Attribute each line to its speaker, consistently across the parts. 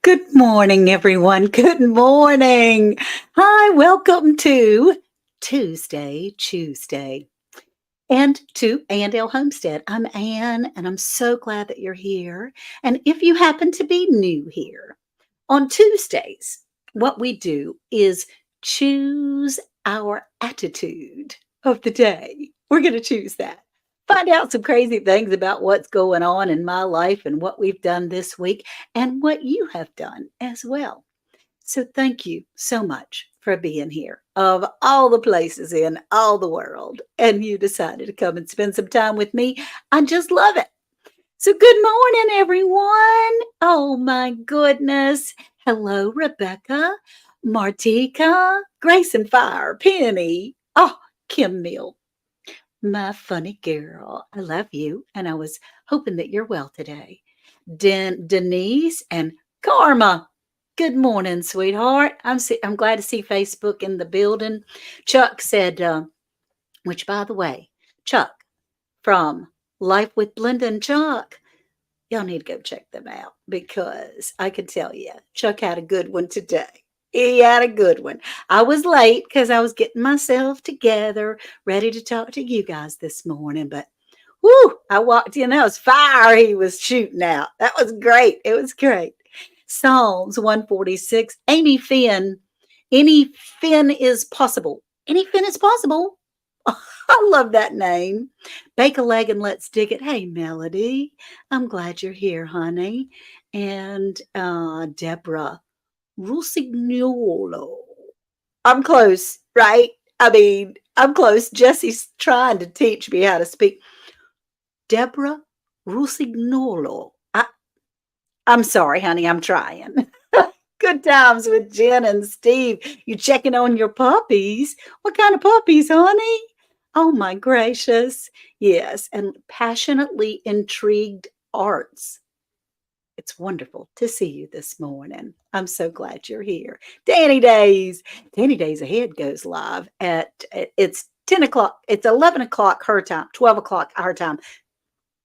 Speaker 1: Good morning, everyone. Good morning. Hi, welcome to ChooseDay. And to Andale Homestead. I'm Ann, and I'm so glad that you're here. And if you happen to be new here, on Tuesdays, what we do is choose our attitude of the day. We're going to choose that. Find out some crazy things about what's going on in my life and what we've done this week and what you have done as well. So thank you so much for being here of all the places in all the world. And you decided to come and spend some time with me. I just love it. So good morning, everyone. Oh my goodness. Hello, Rebecca, Martika, Grace and Fire, Penny. Oh, Kim Mill, my funny girl. I love you. And I was hoping that you're well today. Denise and Karma. Good morning, sweetheart. I'm glad to see Facebook in the building. Chuck said, which by the way, Chuck from Life with Blenda and Chuck, y'all need to go check them out because I can tell you, Chuck had a good one today. He had a good one. I was late because I was getting myself together, ready to talk to you guys this morning, but whoo, I walked in, that was fire he was shooting out. That was great. It was great. Psalms 146, Amy Finn. Any Finn is possible. Any Finn is possible. I love that name. Bake a leg and let's dig it. Hey, Melody. I'm glad you're here, honey. And Deborah Rusignolo. I'm close, right? I mean, I'm close. Jesse's trying to teach me how to speak. Deborah Rusignolo. I'm sorry, honey. I'm trying. Good times with Jen and Steve. You checking on your puppies? What kind of puppies, honey? Oh my gracious. Yes, and passionately intrigued arts. It's wonderful to see you this morning. I'm so glad you're here. Danny Days. Danny Days Ahead goes live it's 10 o'clock. It's 11 o'clock her time, 12 o'clock our time,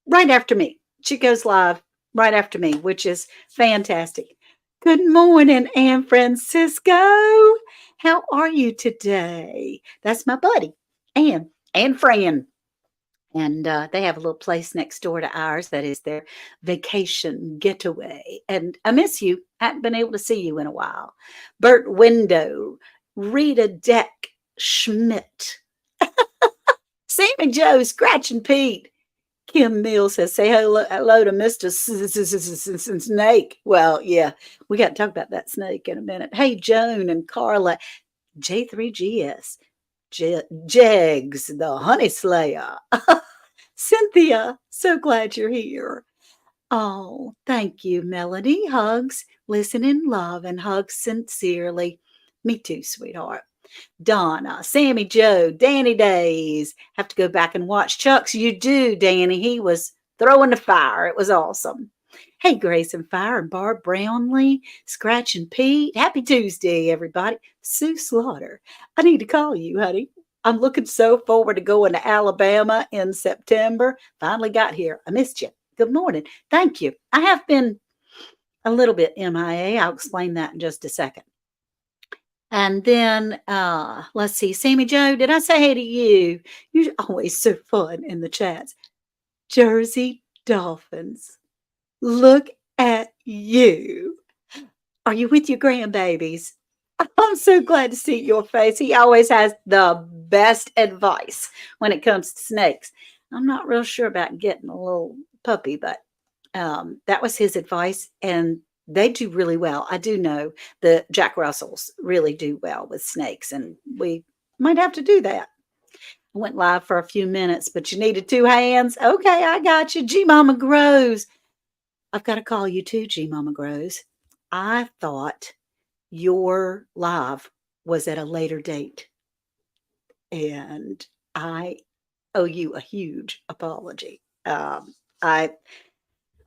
Speaker 1: right after me. She goes live right after me, which is fantastic. Good morning, Ann Francisco. How are you today? That's my buddy, Ann and Fran. And they have a little place next door to ours that is their vacation getaway. And I miss you. I haven't been able to see you in a while. Bert Window, Rita Deck Schmidt, Sammy Joe, Scratch and Pete. Kim Mills says, say hello to Mr. Snake. Well, yeah, we got to talk about that snake in a minute. Hey, Joan and Carla, J3GS, Jegs, the Honey Slayer. Cynthia, so glad you're here. Oh, thank you, Melody. Hugs, listen in love, and hugs sincerely. Me too, sweetheart. Donna, Sammy Joe, Danny Days. Have to go back and watch Chuck's. You do, Danny. He was throwing the fire. It was awesome. Hey, Grace and Fire and Barb Brownlee, Scratch and Pete. Happy Tuesday, everybody. Sue Slaughter. I need to call you, honey. I'm looking so forward to going to Alabama in September. Finally got here. I missed you. Good morning. Thank you. I have been a little bit MIA. I'll explain that in just a second. And then let's see, Sammy Joe, did I say hey to you? You're always so fun in the chats. Jersey Dolphins, look at you. Are you with your grandbabies? I'm so glad to see your face. He always has the best advice when it comes to snakes. I'm not real sure about getting a little puppy, but that was his advice. And they do really well. I do know the Jack Russells really do well with snakes, and we might have to do that. I went live for a few minutes, but you needed two hands. Okay, I got you. G Mama Grows. I've got to call you too, G Mama Grows. I thought your live was at a later date, and I owe you a huge apology. I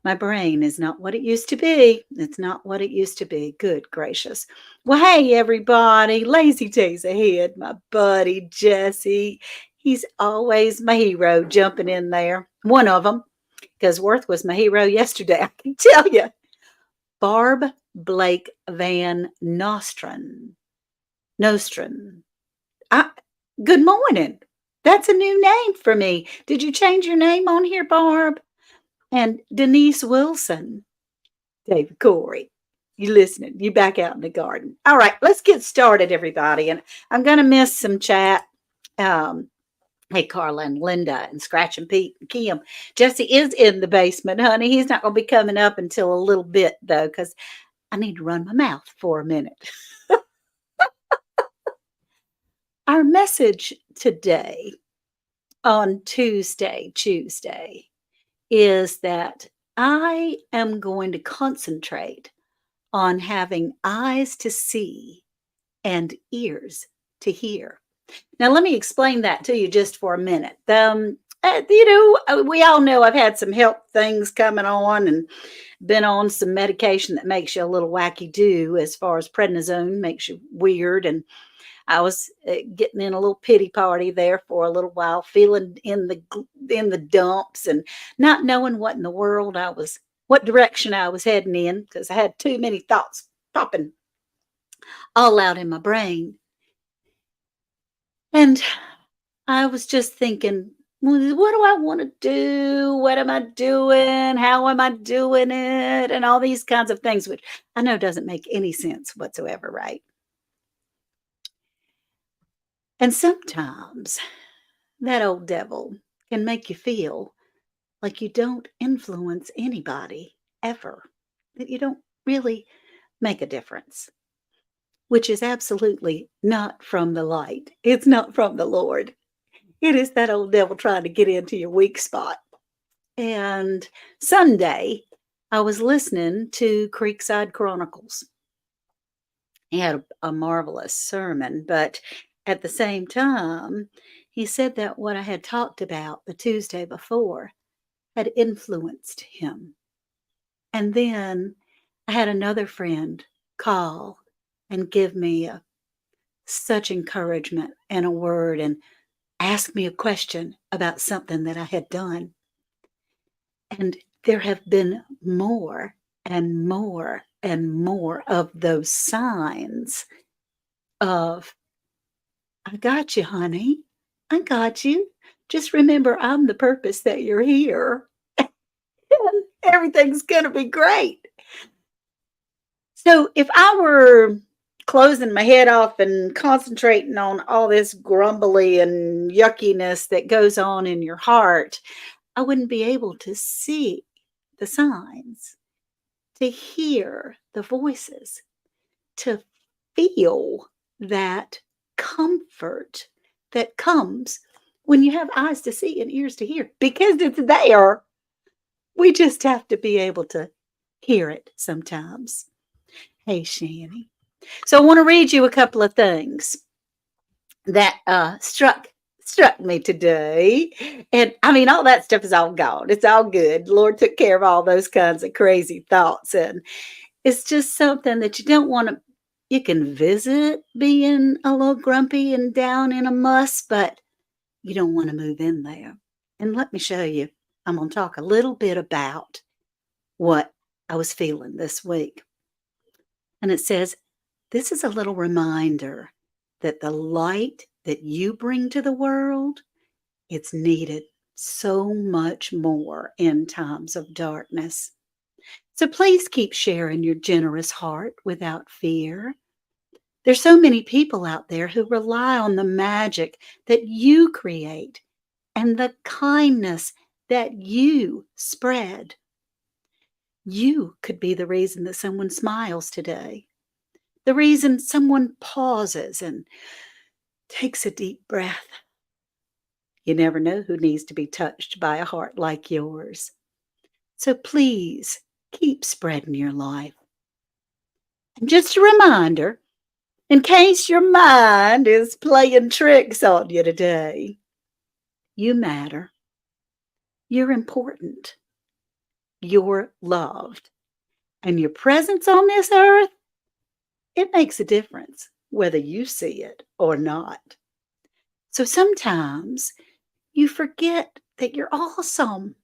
Speaker 1: My brain is not what it used to be. It's not what it used to be. Good gracious. Well, hey, everybody. Lazy Days Ahead. My buddy, Jesse. He's always my hero jumping in there. One of them, because Worth was my hero yesterday. I can tell you. Barb Blake Van Nostrum. I, good morning. That's a new name for me. Did you change your name on here, Barb? And Denise Wilson. David Corey. You listening? You back out in the garden. All right, let's get started, everybody. And I'm going to miss some chat. Um, Hey, Carla and Linda and Scratch and Pete and Kim. Jesse is in the basement, honey. He's not going to be coming up until a little bit, though, because I need to run my mouth for a minute. Our message today on ChooseDay, is that I am going to concentrate on having eyes to see and ears to hear. Now, let me explain that to you just for a minute. We all know I've had some health things coming on and been on some medication that makes you a little wacky do as far as prednisone makes you weird. And I was getting in a little pity party there for a little while, feeling in the dumps and not knowing what direction I was heading in because I had too many thoughts popping all out in my brain. And I was just thinking, what do I want to do? What am I doing? How am I doing it? And all these kinds of things, which I know doesn't make any sense whatsoever, right? And sometimes that old devil can make you feel like you don't influence anybody ever, that you don't really make a difference, which is absolutely not from the light. It's not from the Lord. It is that old devil trying to get into your weak spot. And Sunday, I was listening to Creekside Chronicles. He had a marvelous sermon, but at the same time, he said that what I had talked about the Tuesday before had influenced him. And then I had another friend call and give me such encouragement and a word and ask me a question about something that I had done. And there have been more and more and more of those signs of, I got you, honey. I got you. Just remember, I'm the purpose that you're here. And everything's going to be great. So if I were closing my head off and concentrating on all this grumbly and yuckiness that goes on in your heart, I wouldn't be able to see the signs, to hear the voices, to feel that comfort that comes when you have eyes to see and ears to hear, because it's there. We just have to be able to hear it sometimes. Hey, Shani. So I want to read you a couple of things that struck me today. And I mean, all that stuff is all gone. It's all good. The Lord took care of all those kinds of crazy thoughts. And it's just something that you don't want to, you can visit being a little grumpy and down in a muss, but you don't want to move in there. And let me show you. I'm going to talk a little bit about what I was feeling this week. And it says, this is a little reminder that the light that you bring to the world, it's needed so much more in times of darkness. So please keep sharing your generous heart without fear. There's so many people out there who rely on the magic that you create and the kindness that you spread. You could be the reason that someone smiles today, the reason someone pauses and takes a deep breath. You never know who needs to be touched by a heart like yours. So please keep spreading your life. And just a reminder, in case your mind is playing tricks on you today, you matter. You're important. You're loved. And your presence on this earth, it makes a difference whether you see it or not. So sometimes you forget that you're awesome.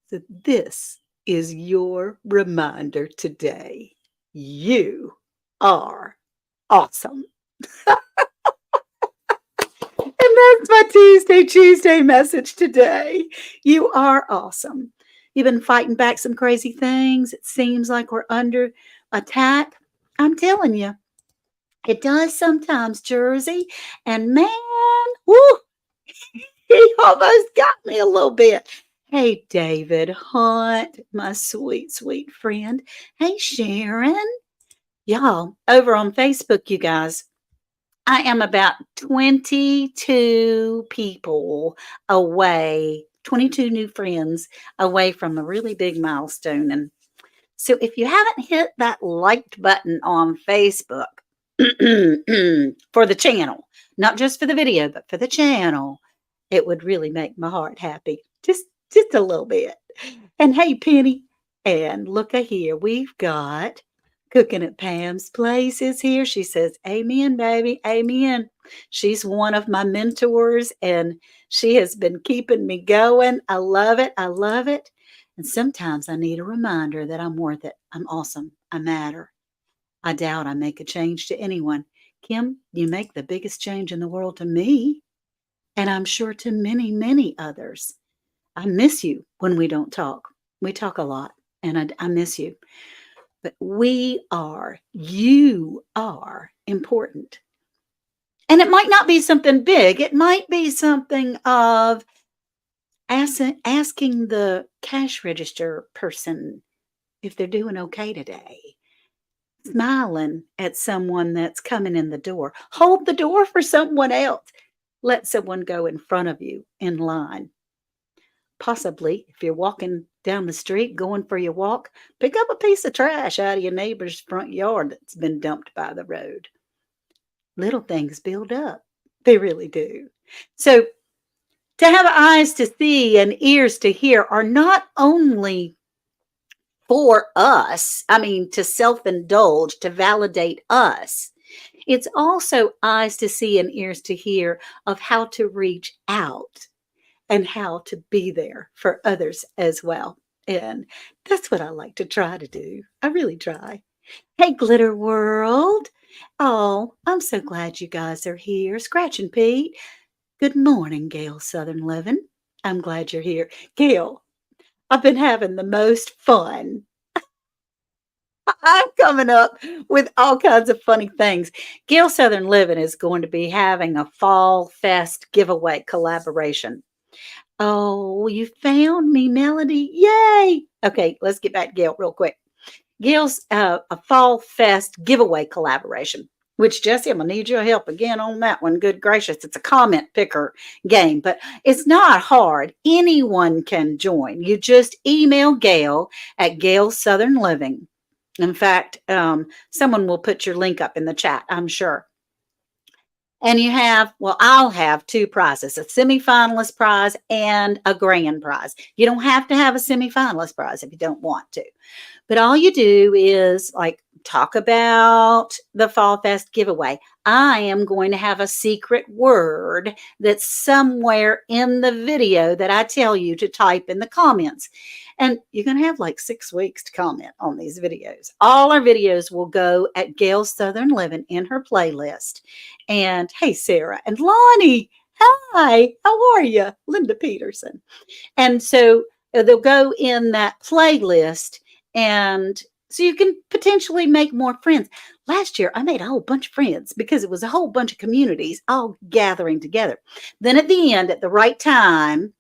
Speaker 1: So this is your reminder today. You are awesome. And that's my Tuesday message today. You are awesome. You've been fighting back some crazy things. It seems like we're under attack. I'm telling you, it does sometimes, Jersey. And man, whoo, he almost got me a little bit. Hey, David Hunt, my sweet, sweet friend. Hey, Sharon. Y'all, over on Facebook, you guys, I am about 22 people away, 22 new friends away from a really big milestone. And so if you haven't hit that liked button on Facebook for the channel, not just for the video, but for the channel, it would really make my heart happy. Just a little bit. And hey, Penny, and look here, we've got Cooking at Pam's Place is here. She says, amen, baby, amen. She's one of my mentors, and she has been keeping me going. I love it. I love it. And sometimes I need a reminder that I'm worth it. I'm awesome. I matter. I doubt I make a change to anyone. Kim, you make the biggest change in the world to me, and I'm sure to many, many others. I miss you when we don't talk. We talk a lot, and I miss you. But you are important. And it might not be something big. It might be something of asking the cash register person if they're doing okay today. Smiling at someone that's coming in the door. Hold the door for someone else. Let someone go in front of you in line. Possibly, if you're walking down the street going for your walk, pick up a piece of trash out of your neighbor's front yard that's been dumped by the road. Little things build up. They really do. So, to have eyes to see and ears to hear are not only for us, to self indulge, to validate us. It's also eyes to see and ears to hear of how to reach out and how to be there for others as well. And that's what I like to try to do. I really try. Hey, Glitter World. Oh, I'm so glad you guys are here. Scratch and Pete. Good morning, Gail Southern Living. I'm glad you're here. Gail, I've been having the most fun. I'm coming up with all kinds of funny things. Gail Southern Living is going to be having a Fall Fest giveaway collaboration. Oh, you found me, Melody. Yay. Okay, let's get back to Gail real quick. Gail's a Fall Fest giveaway collaboration, which, Jesse, I'm going to need your help again on that one. Good gracious. It's a comment picker game, but it's not hard. Anyone can join. You just email Gail at Gail Southern Living. In fact, someone will put your link up in the chat, I'm sure. And I'll have two prizes, a semifinalist prize and a grand prize. You don't have to have a semifinalist prize if you don't want to. But all you do is talk about the Fall Fest giveaway. I am going to have a secret word that's somewhere in the video that I tell you to type in the comments. And you're going to have 6 weeks to comment on these videos. All our videos will go at Gail Southern Living in her playlist. And hey, Sarah and Lonnie, hi, how are you? Linda Peterson. And so they'll go in that playlist, and so you can potentially make more friends. Last year, I made a whole bunch of friends because it was a whole bunch of communities all gathering together. Then at the end, at the right time,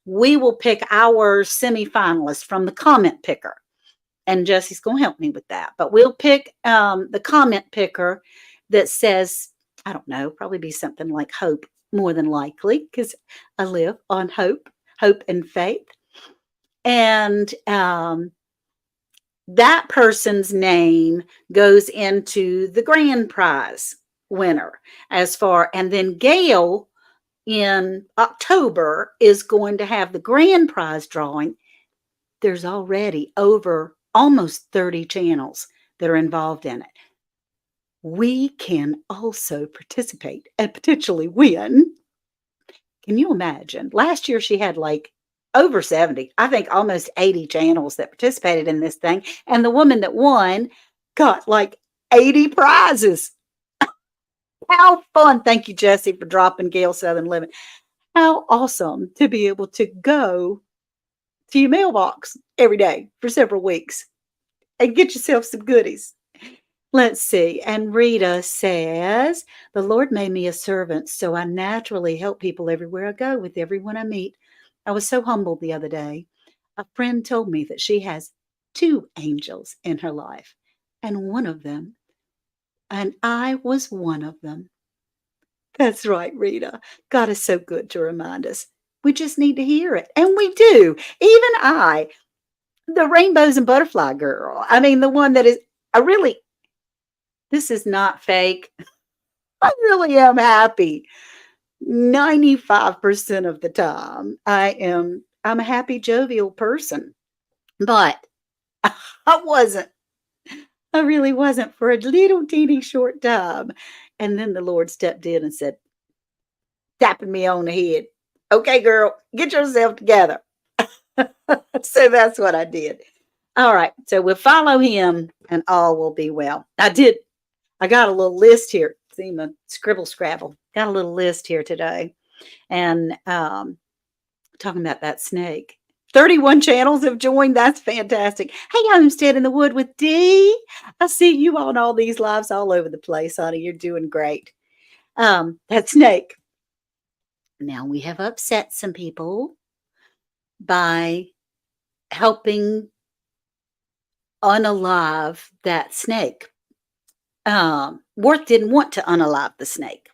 Speaker 1: we will pick our semifinalists from the comment picker. And Jesse's going to help me with that. But we'll pick the comment picker that says, I don't know, probably be something like hope, more than likely, because I live on hope and faith. And that person's name goes into the grand prize winner and then Gail in October is going to have the grand prize drawing. There's already over almost 30 channels that are involved in it. We can also participate and potentially win. Can you imagine? Last year she had over 70, I think almost 80 channels that participated in this thing. And the woman that won got like 80 prizes. How fun. Thank you, Jesse, for dropping Gail Southern Living. How awesome to be able to go to your mailbox every day for several weeks and get yourself some goodies. Let's see. And Rita says, the Lord made me a servant, so I naturally help people everywhere I go with everyone I meet. I was so humbled the other day. A friend told me that she has two angels in her life, and I was one of them. That's right, Rita. God is so good to remind us. We just need to hear it. And we do. Even I, the rainbows and butterfly girl. I mean, the one that is, this is not fake. I really am happy 95% of the time. I'm a happy, jovial person. But I wasn't. I really wasn't for a little teeny short time. And then the Lord stepped in and said, tapping me on the head, okay, girl, get yourself together. So that's what I did. All right. So we'll follow him and all will be well. I got a little list here. See my scribble scrabble. Got a little list here today. And talking about that snake. 31 channels have joined. That's fantastic. Hey, Homestead in the Wood with D. I see you on all these lives all over the place, honey. You're doing great. That snake. Now we have upset some people by helping unalive that snake. Worth didn't want to unalive the snake.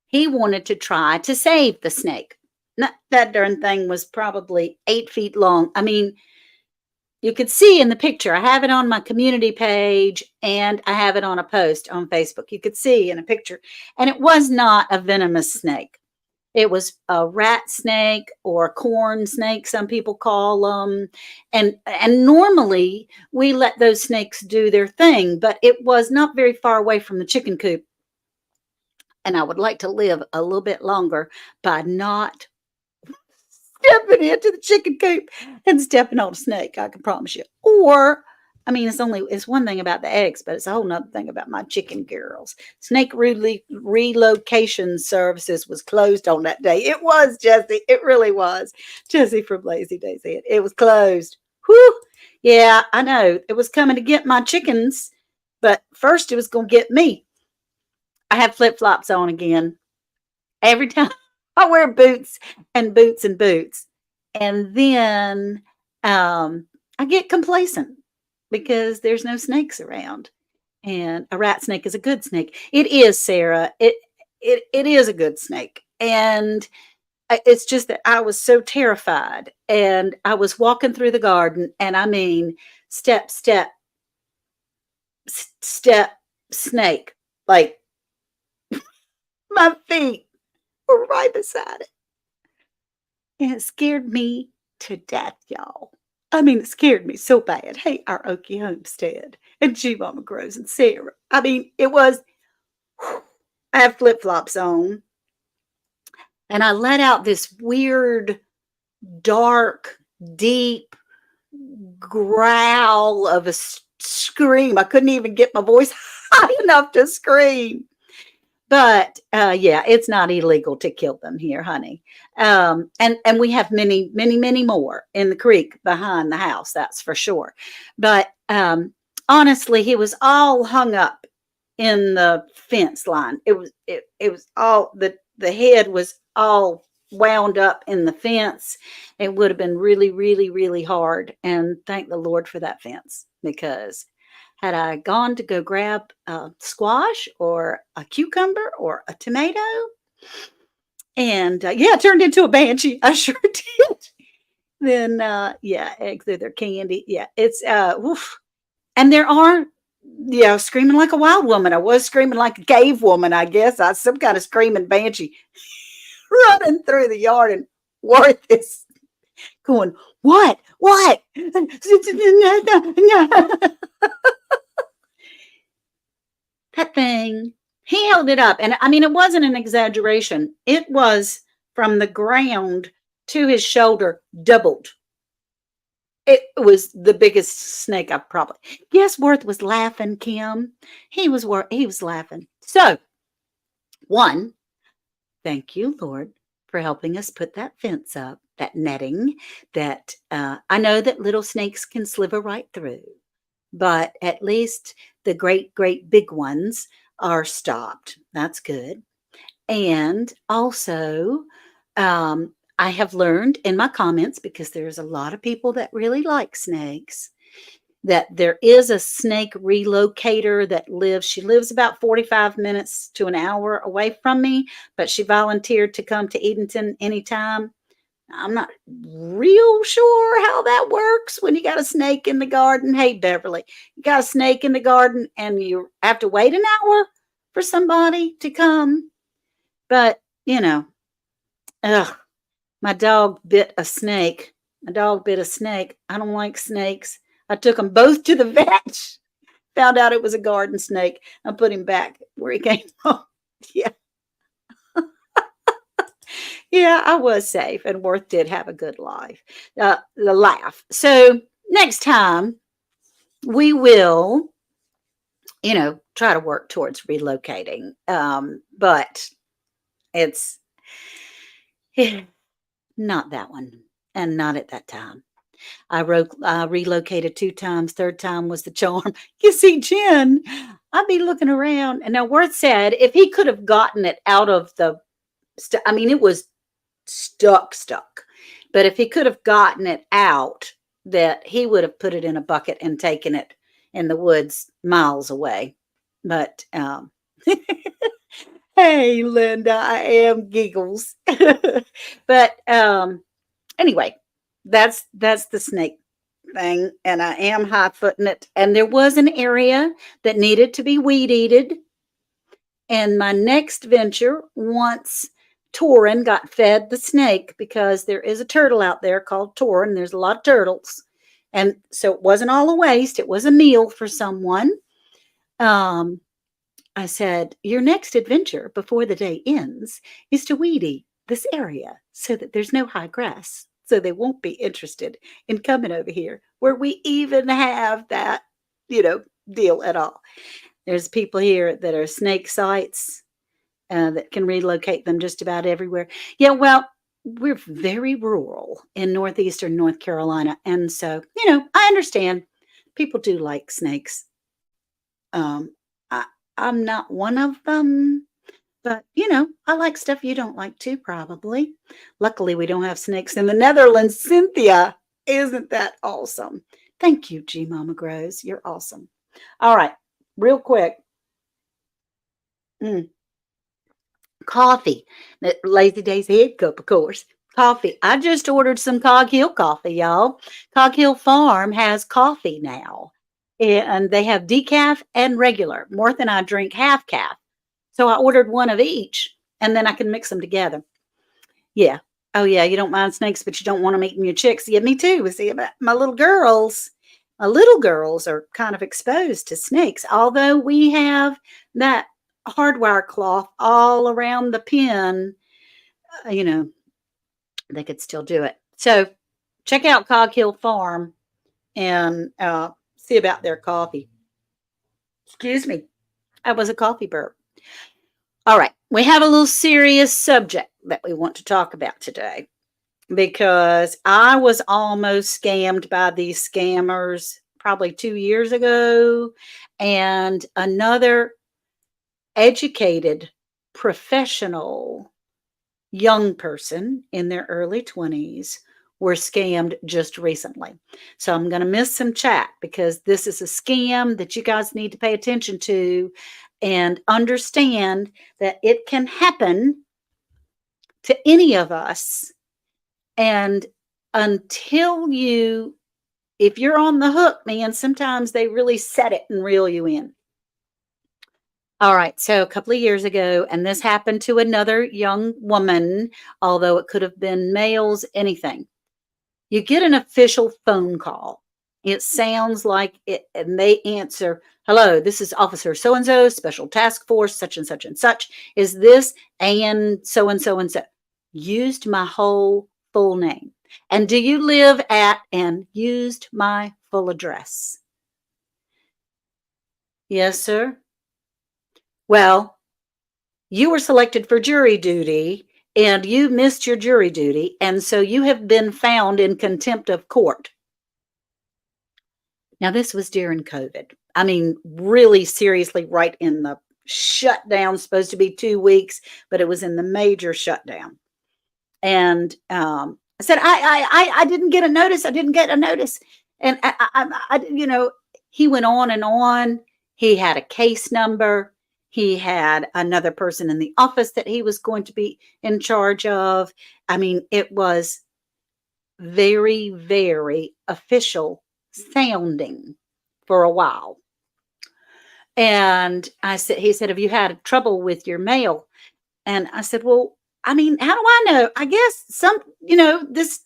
Speaker 1: He wanted to try to save the snake. That darn thing was probably 8 feet long. I mean, you could see in the picture, I have it on my community page and I have it on a post on Facebook. You could see in a picture, and it was not a venomous snake. It was a rat snake or a corn snake, some people call them. And normally we let those snakes do their thing, but it was not very far away from the chicken coop. And I would like to live a little bit longer by not stepping into the chicken coop and stepping on a snake, I can promise you. Or, I mean, it's one thing about the eggs, but it's a whole nother thing about my chicken girls. Snake relocation services was closed on that day. It was, Jesse. It really was. Jesse from Lazy Day said it was closed. Whew. Yeah, I know. It was coming to get my chickens, but first it was going to get me. I have flip-flops on again. Every time I wear boots and boots and boots. And then I get complacent because there's no snakes around. And a rat snake is a good snake. It is, Sarah. It is a good snake. And it's just that I was so terrified. And I was walking through the garden, and I mean, step, snake. Like, my feet were right beside it. And it scared me to death, y'all. I mean, it scared me so bad. Hey, our Okie Homestead and G Mama Grows and Sarah. I mean, it was, I have flip-flops on. And I let out this weird, dark, deep growl of a scream. I couldn't even get my voice high enough to scream. But yeah, it's not illegal to kill them here, honey. And we have many, many, many more in the creek behind the house. That's for sure. But honestly, he was all hung up in the fence line. It was all the head was all wound up in the fence. It would have been really, really, really hard. And thank the Lord for that fence, because had I gone to go grab a squash or a cucumber or a tomato, and yeah, it turned into a banshee. I sure did. Then yeah, eggs are their candy. Yeah, it's oof. And there are, yeah, screaming like a wild woman. I was screaming like a cave woman, I guess. I was some kind of screaming banshee running through the yard, and Worth is going, what? That thing, he held it up. And I mean, it wasn't an exaggeration. It was from the ground to his shoulder, doubled. It was the biggest snake I've probably. Guess Worth was laughing, Kim. He was laughing. So, one, thank you, Lord, for helping us put that fence up, that netting. That I know that little snakes can sliver right through, but at least the great, great big ones are stopped. That's good. And also, I have learned in my comments, because there's a lot of people that really like snakes, that there is a snake relocator that lives. She lives about 45 minutes to an hour away from me, but she volunteered to come to Edenton anytime. I'm not real sure how that works when you got a snake in the garden. Hey, Beverly, you got a snake in the garden and you have to wait an hour for somebody to come. But, ugh, my dog bit a snake. My dog bit a snake. I don't like snakes. I took them both to the vet. Found out it was a garden snake. I put him back where he came from. Yeah. Yeah, I was safe, and Worth did have a good life, the laugh. So next time we will, try to work towards relocating. But it's not that one, and not at that time. I relocated 2 times. Third time was the charm. You see, Jen, I'd be looking around, and now Worth said if he could have gotten it out of the, it was stuck. But if he could have gotten it out, that he would have put it in a bucket and taken it in the woods miles away. But hey, Linda, I am giggles. But anyway, that's the snake thing, and I am high-footing it. And there was an area that needed to be weed-eated. And my next venture, once Torin got fed the snake, because there is a turtle out there called Torin. There's a lot of turtles. And so it wasn't all a waste. It was a meal for someone. I said, your next adventure before the day ends is to weed eat this area so that there's no high grass. So they won't be interested in coming over here where we even have that, deal at all. There's people here that are snake sites that can relocate them just about everywhere. Yeah, well, we're very rural in northeastern North Carolina. And so, I understand people do like snakes. I'm not one of them, but, I like stuff you don't like too, probably. Luckily, we don't have snakes in the Netherlands. Cynthia, isn't that awesome? Thank you, G Mama Grows. You're awesome. All right, real quick. Coffee. Lazy Days head cup, of course. Coffee. I just ordered some Cog Hill coffee, y'all. Cog Hill Farm has coffee now. And they have decaf and regular. Worth and I drink half calf. So I ordered one of each, and then I can mix them together. Yeah. Oh, yeah, you don't mind snakes, but you don't want them eating your chicks. Yeah, me too. See, my little girls are kind of exposed to snakes, although we have that hardwire cloth all around the pen, they could still do it. So check out Cog Hill Farm and see about their coffee. Excuse me. That was a coffee burp. All right. We have a little serious subject that we want to talk about today, because I was almost scammed by these scammers probably 2 years ago, and another educated, professional young person in their early 20s were scammed just recently. So I'm going to miss some chat, because this is a scam that you guys need to pay attention to and understand that it can happen to any of us. And if you're on the hook, man, sometimes they really set it and reel you in. All right. So a couple of years ago, and this happened to another young woman, although it could have been males, anything. You get an official phone call. It sounds like it, and they answer, hello, this is Officer so-and-so, Special Task Force, such and such and such. Is this and so and so and so? Used my whole full name. And do you live at, and used my full address. Yes, sir. Well, you were selected for jury duty and you missed your jury duty. And so you have been found in contempt of court. Now, this was during COVID. I mean, really seriously, right in the shutdown, supposed to be 2 weeks, but it was in the major shutdown. And I said, I didn't get a notice. I didn't get a notice. And he went on and on. He had a case number. He had another person in the office that he was going to be in charge of. I mean, it was very, very official sounding for a while. And he said, have you had trouble with your mail? And I said, well, I mean, how do I know? I guess this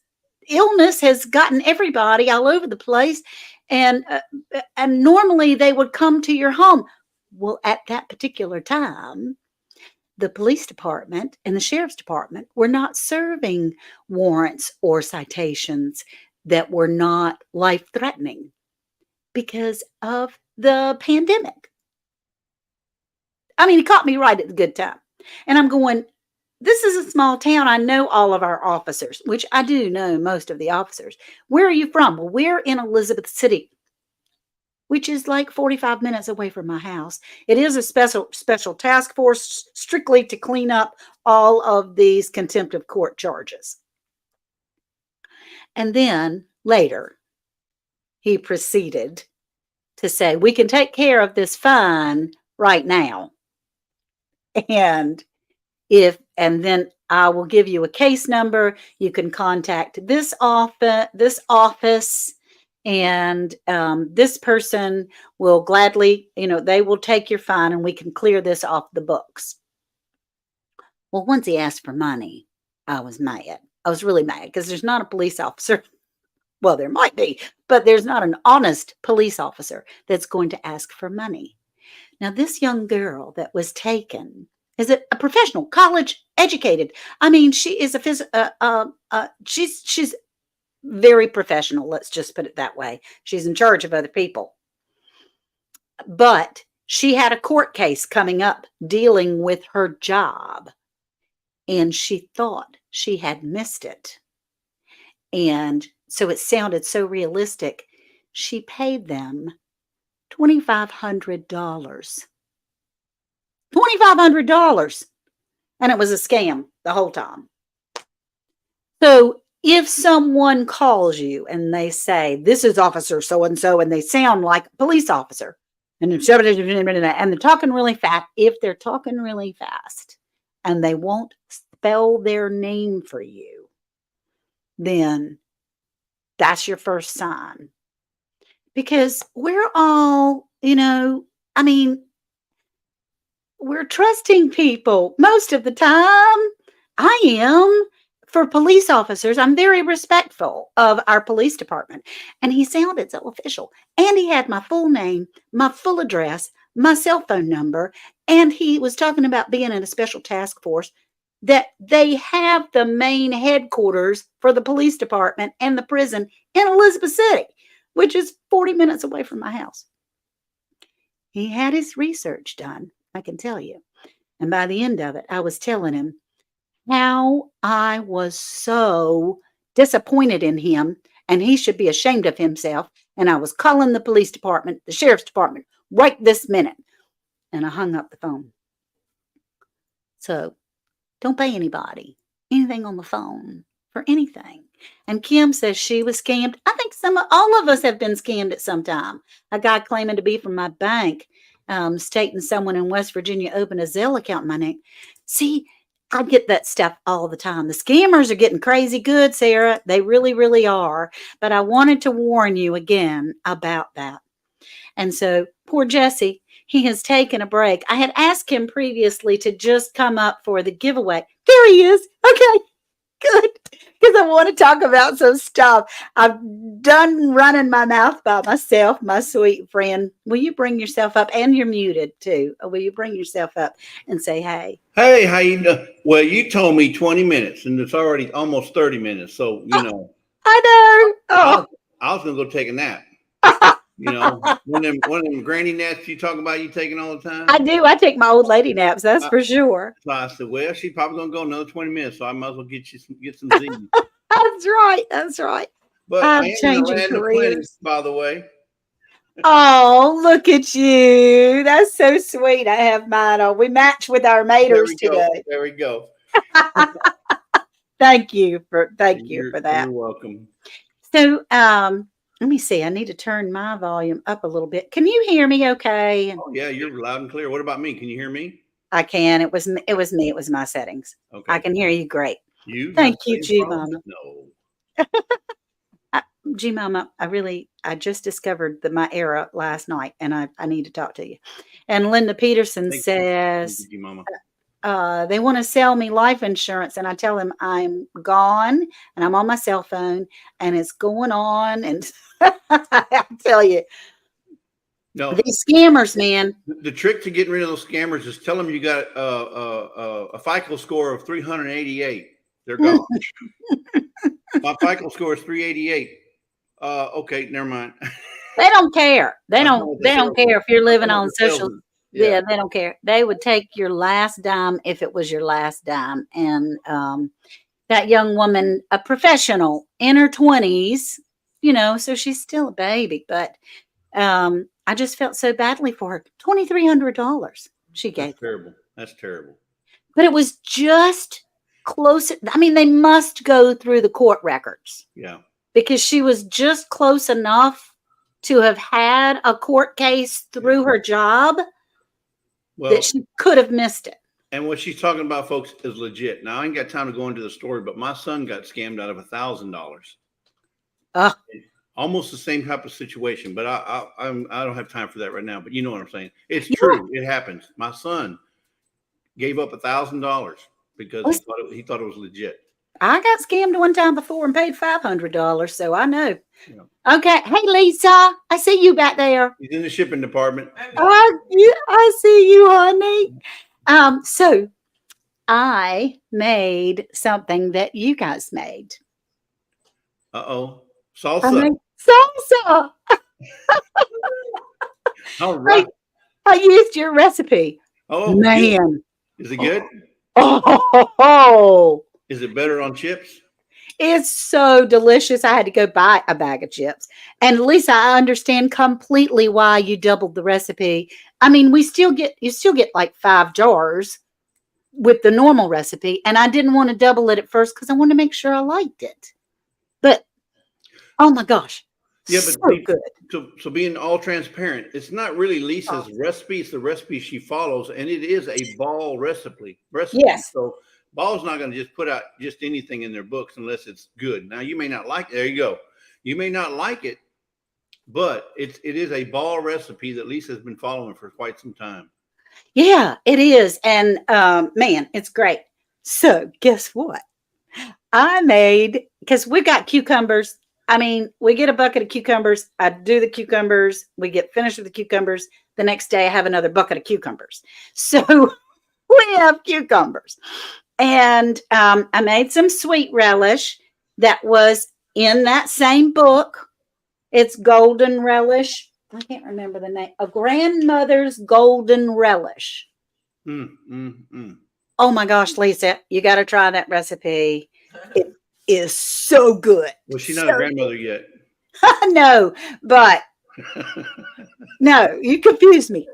Speaker 1: illness has gotten everybody all over the place. And normally they would come to your home. Well, at that particular time, the police department and the sheriff's department were not serving warrants or citations that were not life-threatening because of the pandemic. I mean, he caught me right at the good time. And I'm going, this is a small town. I know all of our officers, which I do know most of the officers. Where are you from? Well, we're in Elizabeth City, which is like 45 minutes away from my house. It is a special task force strictly to clean up all of these contempt of court charges. And then later, he proceeded to say, we can take care of this fine right now. And then I will give you a case number. You can contact this office, and this person will gladly, they will take your fine and we can clear this off the books. Well, once he asked for money, I was mad. I was really mad because there's not a police officer. Well, there might be, but there's not an honest police officer that's going to ask for money. Now, this young girl that was taken is a professional, college educated. I mean, she is she's very professional. Let's just put it that way. She's in charge of other people. But she had a court case coming up dealing with her job. And she thought she had missed it. And so it sounded so realistic. She paid them $2,500. $2,500. And it was a scam the whole time. So if someone calls you and they say, this is officer so-and-so, and they sound like a police officer, and they're talking really fast, if they're talking really fast and they won't spell their name for you, then that's your first sign. Because we're all, we're trusting people most of the time. I am. For police officers, I'm very respectful of our police department. And he sounded so official. And he had my full name, my full address, my cell phone number. And he was talking about being in a special task force, that they have the main headquarters for the police department and the prison in Elizabeth City, which is 40 minutes away from my house. He had his research done, I can tell you. And by the end of it, I was telling him how I was so disappointed in him, and he should be ashamed of himself. And I was calling the police department, the sheriff's department, right this minute. And I hung up the phone. So don't pay anybody anything on the phone for anything. And Kim says she was scammed. I think all of us have been scammed at some time. A guy claiming to be from my bank, stating someone in West Virginia opened a Zelle account in my name. See, I get that stuff all the time. The scammers are getting crazy good, Sarah. They really, really are. But I wanted to warn you again about that. And so poor Jesse, he has taken a break. I had asked him previously to just come up for the giveaway. There he is. Okay. Good. Because I want to talk about some stuff. I've done running my mouth by myself, my sweet friend. Will you bring yourself up? And you're muted too. Will you bring yourself up and say, hey?
Speaker 2: Hey, how you doing? Well, you told me 20 minutes, and it's already almost 30 minutes. So,
Speaker 1: I know.
Speaker 2: I was gonna go take a nap.
Speaker 1: Oh.
Speaker 2: One of them granny naps you talk about you taking all the time.
Speaker 1: I do. I take my old lady naps. That's for sure.
Speaker 2: So I said, well, she's probably gonna go another 20 minutes, so I might as well get some Z's.
Speaker 1: That's right. That's right.
Speaker 2: But
Speaker 1: I'm
Speaker 2: I am in the
Speaker 1: changing
Speaker 2: land of plenty,
Speaker 1: careers.
Speaker 2: by the way.
Speaker 1: Oh, look at you. That's so sweet. I have mine on. We match with our
Speaker 2: There
Speaker 1: maters
Speaker 2: we go.
Speaker 1: today.
Speaker 2: There we go.
Speaker 1: Thank you for that.
Speaker 2: You're welcome.
Speaker 1: So let me see. I need to turn my volume up a little bit. Can you hear me okay?
Speaker 2: Oh yeah, you're loud and clear. What about me? Can you hear me?
Speaker 1: I can. It was me. It was my settings.
Speaker 2: Okay.
Speaker 1: I can hear you great.
Speaker 2: You
Speaker 1: Thank you, G Mama.
Speaker 2: No.
Speaker 1: G Mama, I just discovered my era last night, and I need to talk to you. And Linda Peterson says,
Speaker 2: Thank you, Mama.
Speaker 1: They want to sell me life insurance, and I tell them I'm gone and I'm on my cell phone and it's going on. And I tell you,
Speaker 2: no,
Speaker 1: these scammers, man.
Speaker 2: The trick to getting rid of those scammers is tell them you got a FICO score of 388. They're gone. My FICO score is 388. Okay, never mind.
Speaker 1: They don't care. They don't care if you're living on social. Yeah, they don't care. They would take your last dime if it was your last dime. And that young woman, a professional in her 20s, so she's still a baby. But I just felt so badly for her. $2,300 she gave.
Speaker 2: That's terrible. That's terrible.
Speaker 1: But it was just close. I mean, they must go through the court records.
Speaker 2: Yeah.
Speaker 1: Because she was just close enough to have had a court case through her job that she could have missed it.
Speaker 2: And what she's talking about, folks, is legit. Now, I ain't got time to go into the story, but my son got scammed out of $1,000. Almost the same type of situation, but I don't have time for that right now. But you know what I'm saying? It's true. It happens. My son gave up $1,000 because he thought it was legit.
Speaker 1: I got scammed one time before and paid $500, so I know. Yeah. Okay. Hey, Lisa, I see you back there.
Speaker 2: He's in the shipping department.
Speaker 1: I see you, honey. So I made something that you guys made.
Speaker 2: Uh-oh. Salsa.
Speaker 1: Salsa.
Speaker 2: All right.
Speaker 1: I used your recipe.
Speaker 2: Oh,
Speaker 1: man.
Speaker 2: Is it good?
Speaker 1: Oh.
Speaker 2: Is it better on chips?
Speaker 1: It's so delicious. I had to go buy a bag of chips. And Lisa, I understand completely why you doubled the recipe. I mean, you still get like 5 jars with the normal recipe. And I didn't want to double it at first because I wanted to make sure I liked it. But oh my gosh.
Speaker 2: Yeah, but
Speaker 1: so good.
Speaker 2: So being all transparent, it's not really Lisa's recipe, it's the recipe she follows, and it is a ball recipe.
Speaker 1: Yes.
Speaker 2: So Ball's not going to just put out just anything in their books unless it's good. Now, you may not like it. There you go. You may not like it, but it is a Ball recipe that Lisa has been following for quite some time.
Speaker 1: Yeah, it is. And man, it's great. So guess what? I made, because we got cucumbers. I mean, we get a bucket of cucumbers. I do the cucumbers. We get finished with the cucumbers. The next day I have another bucket of cucumbers. So we have cucumbers. And I made some sweet relish that was in that same book. It's golden relish. I can't remember the name. A grandmother's golden relish. Oh my gosh, Lisa, you got to try that recipe. It is so good.
Speaker 2: Well, she's not a grandmother yet.
Speaker 1: No, but no, you confuse me.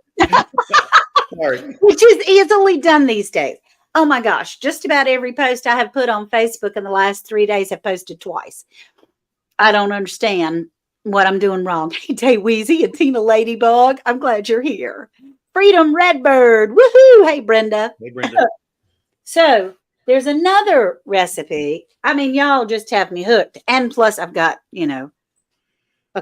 Speaker 2: Sorry.
Speaker 1: Which is easily done these days. Oh my gosh, just about every post I have put on Facebook in the last 3 days have posted twice. I don't understand what I'm doing wrong. Hey, Tay Weezy and Tina Ladybug, I'm glad you're here. Freedom Redbird, woohoo! Hey, Brenda.
Speaker 2: Hey, Brenda.
Speaker 1: So there's another recipe. I mean, y'all just have me hooked. And plus, I've got,
Speaker 2: you got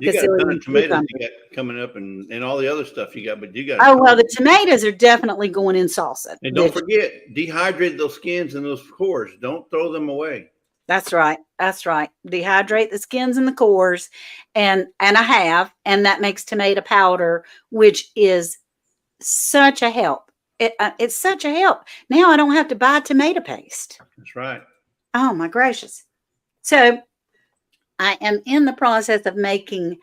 Speaker 2: a ton of tomatoes you got coming up and all the other stuff you got, but you got.
Speaker 1: Oh, well, the tomatoes are definitely going in salsa.
Speaker 2: And don't forget, dehydrate those skins and those cores. Don't throw them away.
Speaker 1: That's right. That's right. Dehydrate the skins and the cores, and I have, and that makes tomato powder, which is such a help. It's such a help. Now I don't have to buy tomato paste.
Speaker 2: That's right.
Speaker 1: Oh my gracious! So I am in the process of making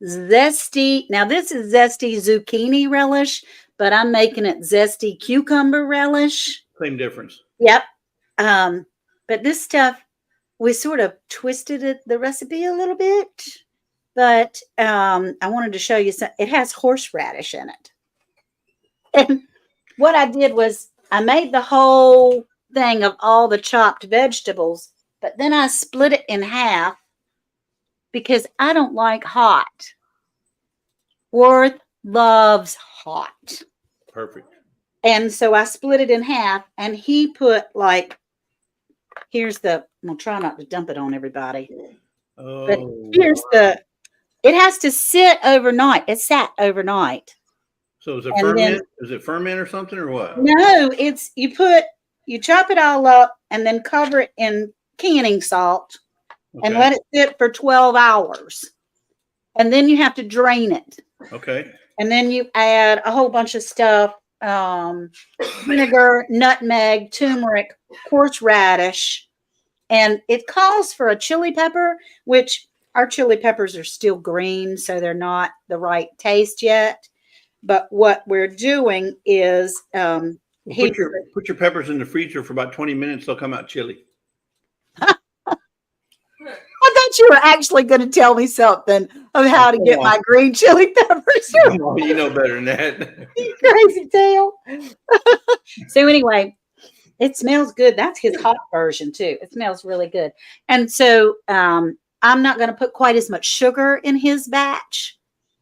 Speaker 1: zesty. Now this is zesty zucchini relish, but I'm making it zesty cucumber relish.
Speaker 2: Same difference.
Speaker 1: Yep. But this stuff, we sort of twisted the recipe a little bit, but I wanted to show you some. It has horseradish in it. And what I did was I made the whole thing of all the chopped vegetables, but then I split it in half because I don't like hot. Worth loves hot.
Speaker 2: Perfect.
Speaker 1: And so I split it in half, and he put like, we'll try not to dump it on everybody.
Speaker 2: Oh,
Speaker 1: But here's it has to sit overnight. It sat overnight.
Speaker 2: so is it
Speaker 1: And
Speaker 2: ferment?
Speaker 1: then,
Speaker 2: Is it ferment or something or what?
Speaker 1: no, you chop it all up and then cover it in canning salt and
Speaker 2: Okay.
Speaker 1: let it sit for 12 hours. And then you have to drain it.
Speaker 2: Okay.
Speaker 1: And then you add a whole bunch of stuff, vinegar, nutmeg, turmeric, horseradish. And it calls for a chili pepper, which our chili peppers are still green, so they're not the right taste yet. But what we're doing is
Speaker 2: Well, put your peppers in the freezer for about 20 minutes. They'll come out chili.
Speaker 1: I thought you were actually going to tell me something of how to get my green chili peppers.
Speaker 2: Oh, you know better than that.
Speaker 1: You crazy tail. So anyway, it smells good. That's his hot version too. It smells really good. And so I'm not going to put quite as much sugar in his batch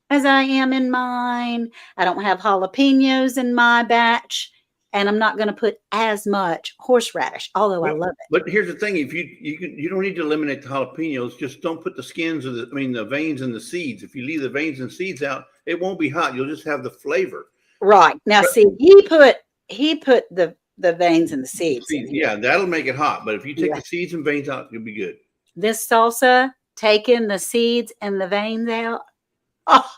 Speaker 1: as I am in mine. I don't have jalapenos in my batch. And I'm not going to put as much horseradish, although I love it.
Speaker 2: But here's the thing: if you don't need to eliminate the jalapenos, just don't put the skins of the veins and the seeds. If you leave the veins and seeds out, it won't be hot. You'll just have the flavor.
Speaker 1: Right. Now, see, he put the veins and the seeds.
Speaker 2: Yeah, that'll make it hot. But if you take the seeds and veins out, you'll be good.
Speaker 1: This salsa, taking the seeds and the veins out. Oh,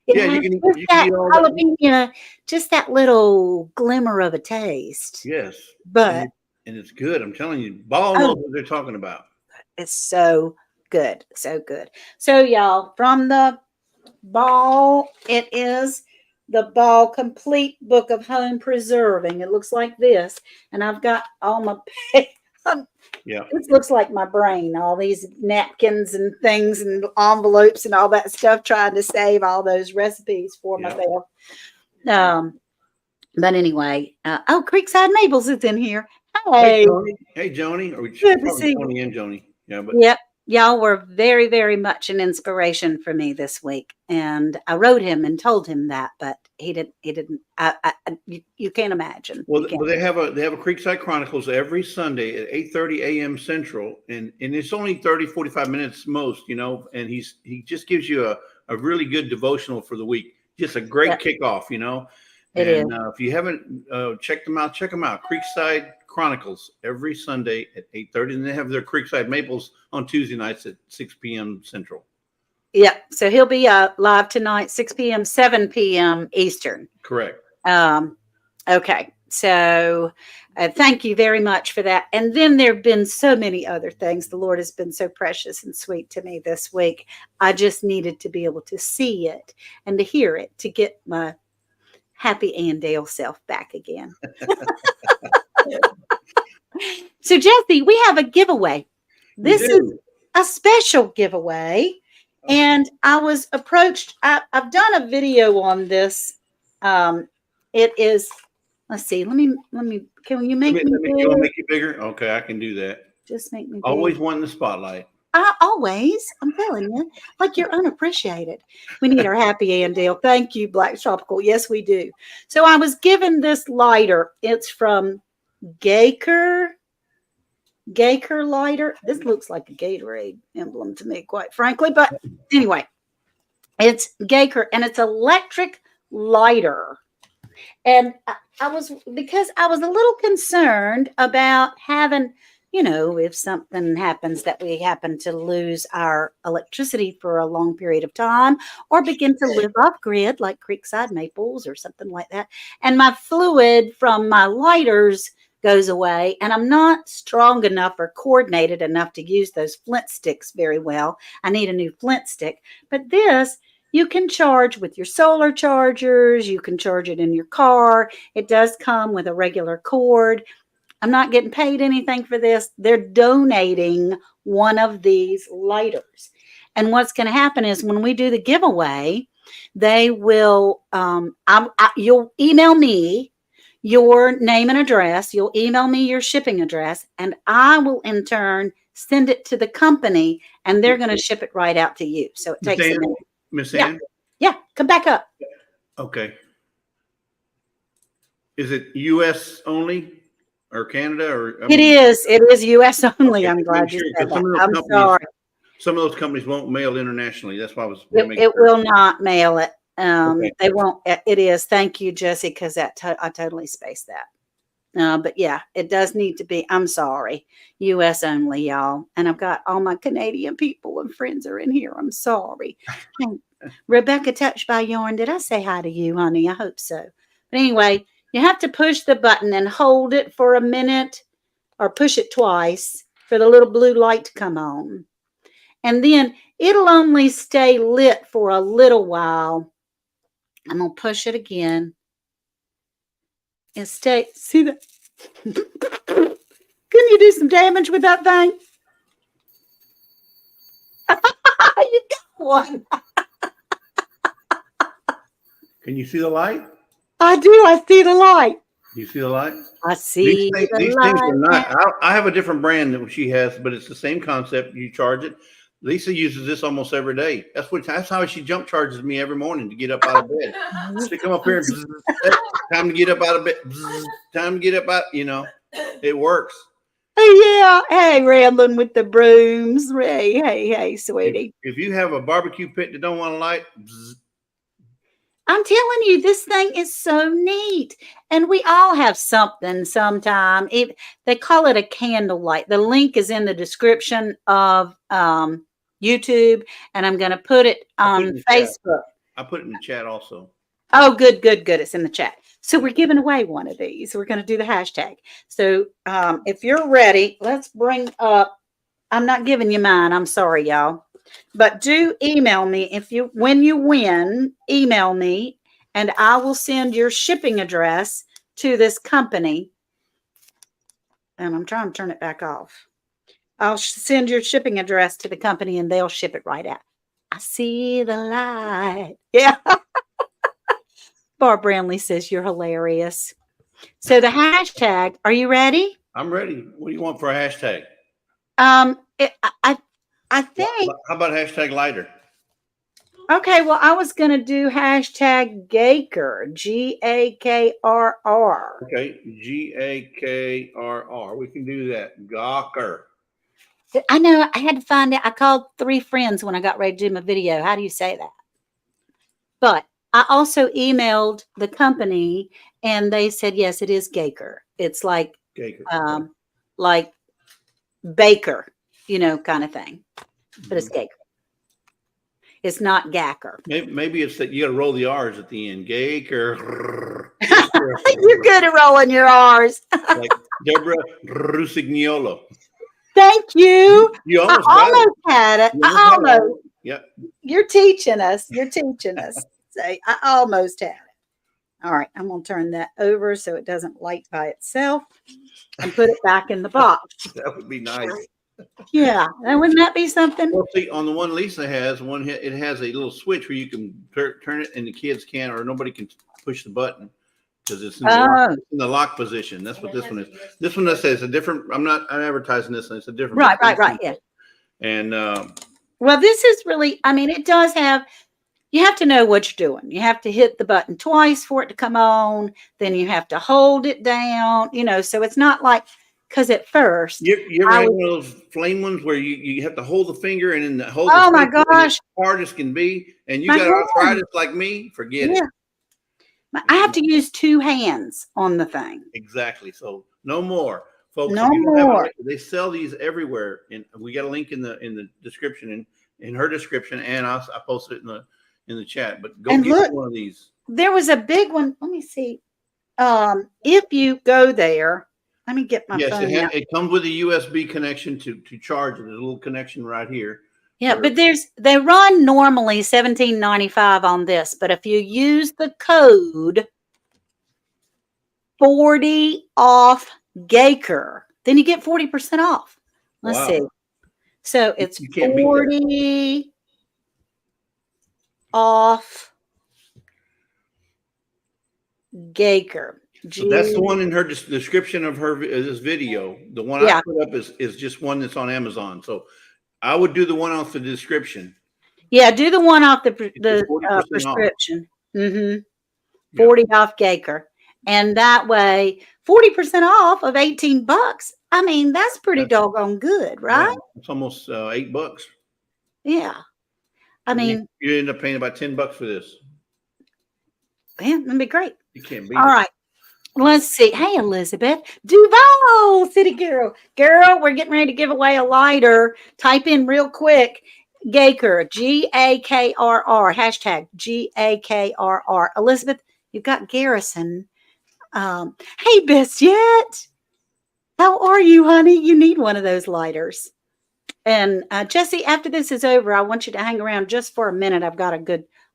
Speaker 2: yeah, you can eat all
Speaker 1: jalapeno, just that little glimmer of a taste.
Speaker 2: Yes.
Speaker 1: But
Speaker 2: and it's good. I'm telling you, Ball knows what they're talking about.
Speaker 1: It's so good. So good. So y'all, from the Ball, it is the Ball Complete Book of Home Preserving. It looks like this. And I've got all my
Speaker 2: yeah.
Speaker 1: This looks like my brain, all these napkins and things and envelopes and all that stuff, trying to save all those recipes for myself. But anyway, Creekside Maples is in here. Hey,
Speaker 2: Joni. Or
Speaker 1: good to see
Speaker 2: Tony and Joni. Yeah, but
Speaker 1: yep. Y'all were very, very much an inspiration for me this week. And I wrote him and told him that, but he didn't, you can't imagine.
Speaker 2: Well, they have a Creekside Chronicles every Sunday at 8:30 a.m. Central. And it's only 30, 45 minutes most, and he just gives you a really good devotional for the week. Just a great kickoff,
Speaker 1: It is.
Speaker 2: If you haven't checked them out, check them out. Creekside Chronicles every Sunday at 8:30, and they have their Creekside Maples on Tuesday nights at 6 p.m. Central.
Speaker 1: Yeah, so he'll be live tonight, 6 p.m., 7 p.m. Eastern.
Speaker 2: Correct.
Speaker 1: Okay, so thank you very much for that. And then there have been so many other things. The Lord has been so precious and sweet to me this week. I just needed to be able to see it and to hear it to get my happy Andale self back again. So, Jesse, we have a giveaway. This is a special giveaway. And I was approached. I've done a video on this. It is, let's see. Let me, can you make me bigger?
Speaker 2: You want to make you bigger? Okay, I can do that.
Speaker 1: Just make me
Speaker 2: always
Speaker 1: big.
Speaker 2: wanting the spotlight.
Speaker 1: I'm telling you, like you're unappreciated. We need our happy Andale. Thank you, Black Tropical. Yes, we do. So I was given this lighter. It's from Gaker lighter. This looks like a Gatorade emblem to me, quite frankly. But anyway, it's Gaker, and it's electric lighter. And I was a little concerned about having you know, if something happens that we happen to lose our electricity for a long period of time or begin to live off grid like Creekside Maples or something like that. And my fluid from my lighters goes away and I'm not strong enough or coordinated enough to use those flint sticks very well. I need a new flint stick. But this, you can charge with your solar chargers. You can charge it in your car. It does come with a regular cord. I'm not getting paid anything for this. They're donating one of these lighters. And what's going to happen is when we do the giveaway, they will, you'll email me your name and address. You'll email me your shipping address, and I will in turn send it to the company, and they're going to ship it right out to you. So it takes a minute.
Speaker 2: Miss
Speaker 1: Yeah.
Speaker 2: Ann?
Speaker 1: Yeah. Come back up.
Speaker 2: Okay. Is it U.S. only or Canada or?
Speaker 1: It is U.S. only.
Speaker 2: Okay,
Speaker 1: I'm glad you
Speaker 2: sure,
Speaker 1: said
Speaker 2: 'cause some of
Speaker 1: that.
Speaker 2: those
Speaker 1: I'm
Speaker 2: companies-
Speaker 1: sorry.
Speaker 2: Some of those companies won't mail internationally. That's why I was.
Speaker 1: It will not mail it.
Speaker 2: Okay.
Speaker 1: They won't. It is. Thank you, Jesse, because I totally spaced that. But yeah, it does need to be. I'm sorry, U.S. only, y'all. And I've got all my Canadian people and friends are in here. I'm sorry. Hey, Rebecca Touched by Yarn, did I say hi to you, honey? I hope so. But anyway, you have to push the button and hold it for a minute, or push it twice for the little blue light to come on. And then it'll only stay lit for a little while. I'm going to push it again. And stay. See that? Couldn't you do some damage with that thing? You got one.
Speaker 2: Can you see the light?
Speaker 1: I do. I see the light.
Speaker 2: You see the light?
Speaker 1: I see
Speaker 2: These things are not. I have a different brand than she has, but it's the same concept. You charge it. Lisa uses this almost every day. That's how she jump charges me every morning to get up out of bed. She come up here and time to get up out of bed. Time to get up out. You know, it works.
Speaker 1: Yeah. Hey, rambling with the brooms. Hey, sweetie.
Speaker 2: If you have a barbecue pit that don't want to light,
Speaker 1: I'm telling you, this thing is so neat. And we all have something sometime. They call it a candlelight. The link is in the description of YouTube, and I'm going to put it on Facebook.
Speaker 2: I put it in the chat also.
Speaker 1: Oh, good. It's in the chat. So we're giving away one of these. We're going to do the hashtag. So if you're ready, let's bring up. I'm not giving you mine. I'm sorry, y'all. But do email me when you win, email me and I will send your shipping address to this company. And I'm trying to turn it back off. I'll send your shipping address to the company and they'll ship it right out. I see the light. Yeah. Barb Brownlee says you're hilarious. So the hashtag, are you ready?
Speaker 2: I'm ready. What do you want for a hashtag?
Speaker 1: I think.
Speaker 2: How about hashtag lighter?
Speaker 1: Okay, well, I was going to do hashtag Gaker, Gakrr.
Speaker 2: Okay, Gakrr. We can do that. Gawker.
Speaker 1: I know. I had to find out. I called 3 friends when I got ready to do my video. How do you say that? But I also emailed the company, and they said, yes, it is Gaker. It's like
Speaker 2: Gaker.
Speaker 1: Like baker, kind of thing. But it's Gaker. It's not Gacker.
Speaker 2: Maybe it's that you got to roll the R's at the end. Gaker.
Speaker 1: You're good at rolling your R's.
Speaker 2: Like Deborah Rusignolo.
Speaker 1: Thank you.
Speaker 2: You
Speaker 1: almost had it. I almost.
Speaker 2: Yep.
Speaker 1: You're teaching us. Say, I almost had it. All right. I'm going to turn that over so it doesn't light by itself and put it back in the box.
Speaker 2: That would be nice.
Speaker 1: Yeah. And wouldn't that be something?
Speaker 2: Well, see, on the one Lisa has, it has a little switch where you can turn it and the kids can, or nobody can push the button because it's in the lock position. That's what this one is. This one that says a different, I'm not advertising this one. It's a different.
Speaker 1: Right. Yeah.
Speaker 2: And,
Speaker 1: well, this is really, it does have, you have to know what you're doing. You have to hit the button twice for it to come on. Then you have to hold it down, so it's not like, because at first.
Speaker 2: You ever had one of those flame ones where you have to hold the finger and then hold
Speaker 1: oh my gosh.
Speaker 2: as hard as can be, and you got arthritis like me, forget it. I
Speaker 1: have to use 2 hands on the thing.
Speaker 2: Exactly. So no more. folks.
Speaker 1: No
Speaker 2: If you don't have
Speaker 1: more.
Speaker 2: it, they sell these everywhere, and we got a link in the description and in her description, and I posted it in the chat. But go
Speaker 1: And
Speaker 2: get
Speaker 1: look,
Speaker 2: one of these.
Speaker 1: there was a big one. Let me see. If you go there, let me get my
Speaker 2: Yes,
Speaker 1: phone out.
Speaker 2: it comes with a USB connection to charge it. There's a little connection right here.
Speaker 1: Yeah, but they run normally $17.95 on this, but if you use the code 40 off Gaker, then you get 40% off. Let's see.
Speaker 2: Wow.
Speaker 1: So it's
Speaker 2: You can't beat that.
Speaker 1: 40 off Gaker.
Speaker 2: So that's the one in her description of this video. The one I put up is just one that's on Amazon. So I would do the one off the description.
Speaker 1: Yeah, do the one off the
Speaker 2: 40%
Speaker 1: prescription. Mm-hmm. 40 off Gaker. And that way, 40% off of $18. I mean, that's pretty doggone good, right?
Speaker 2: Yeah, it's almost $8.
Speaker 1: Yeah. I mean,
Speaker 2: you end up paying about $10 for this.
Speaker 1: Man, that'd be great.
Speaker 2: You can't beat
Speaker 1: All right. Let's see. Hey, Elizabeth Duval, City Girl. Girl, we're getting ready to give away a lighter. Type in real quick. Gaker, Gakrr, hashtag Gakrr. Elizabeth, you've got Garrison. Hey, Best Yet. How are you, honey? You need one of those lighters. And Jesse, after this is over, I want you to hang around just for a minute. I've got a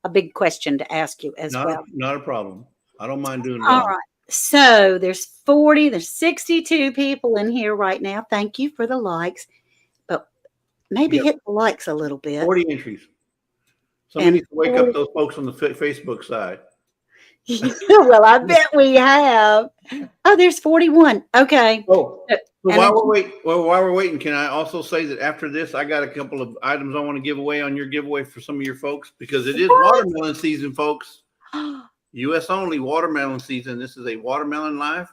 Speaker 1: big question to ask you as well.
Speaker 2: Not a problem. I don't mind doing that.
Speaker 1: All right. So there's 62 people in here right now. Thank you for the likes. But maybe hit the likes a little bit.
Speaker 2: 40 entries. Somebody needs to wake up those folks on the Facebook side.
Speaker 1: Well, I bet we have. Oh, there's 41. Okay.
Speaker 2: Oh, so while we're waiting, can I also say that after this, I got a couple of items I want to give away on your giveaway for some of your folks because it is watermelon season, folks. U.S. only watermelon season. This is a watermelon life.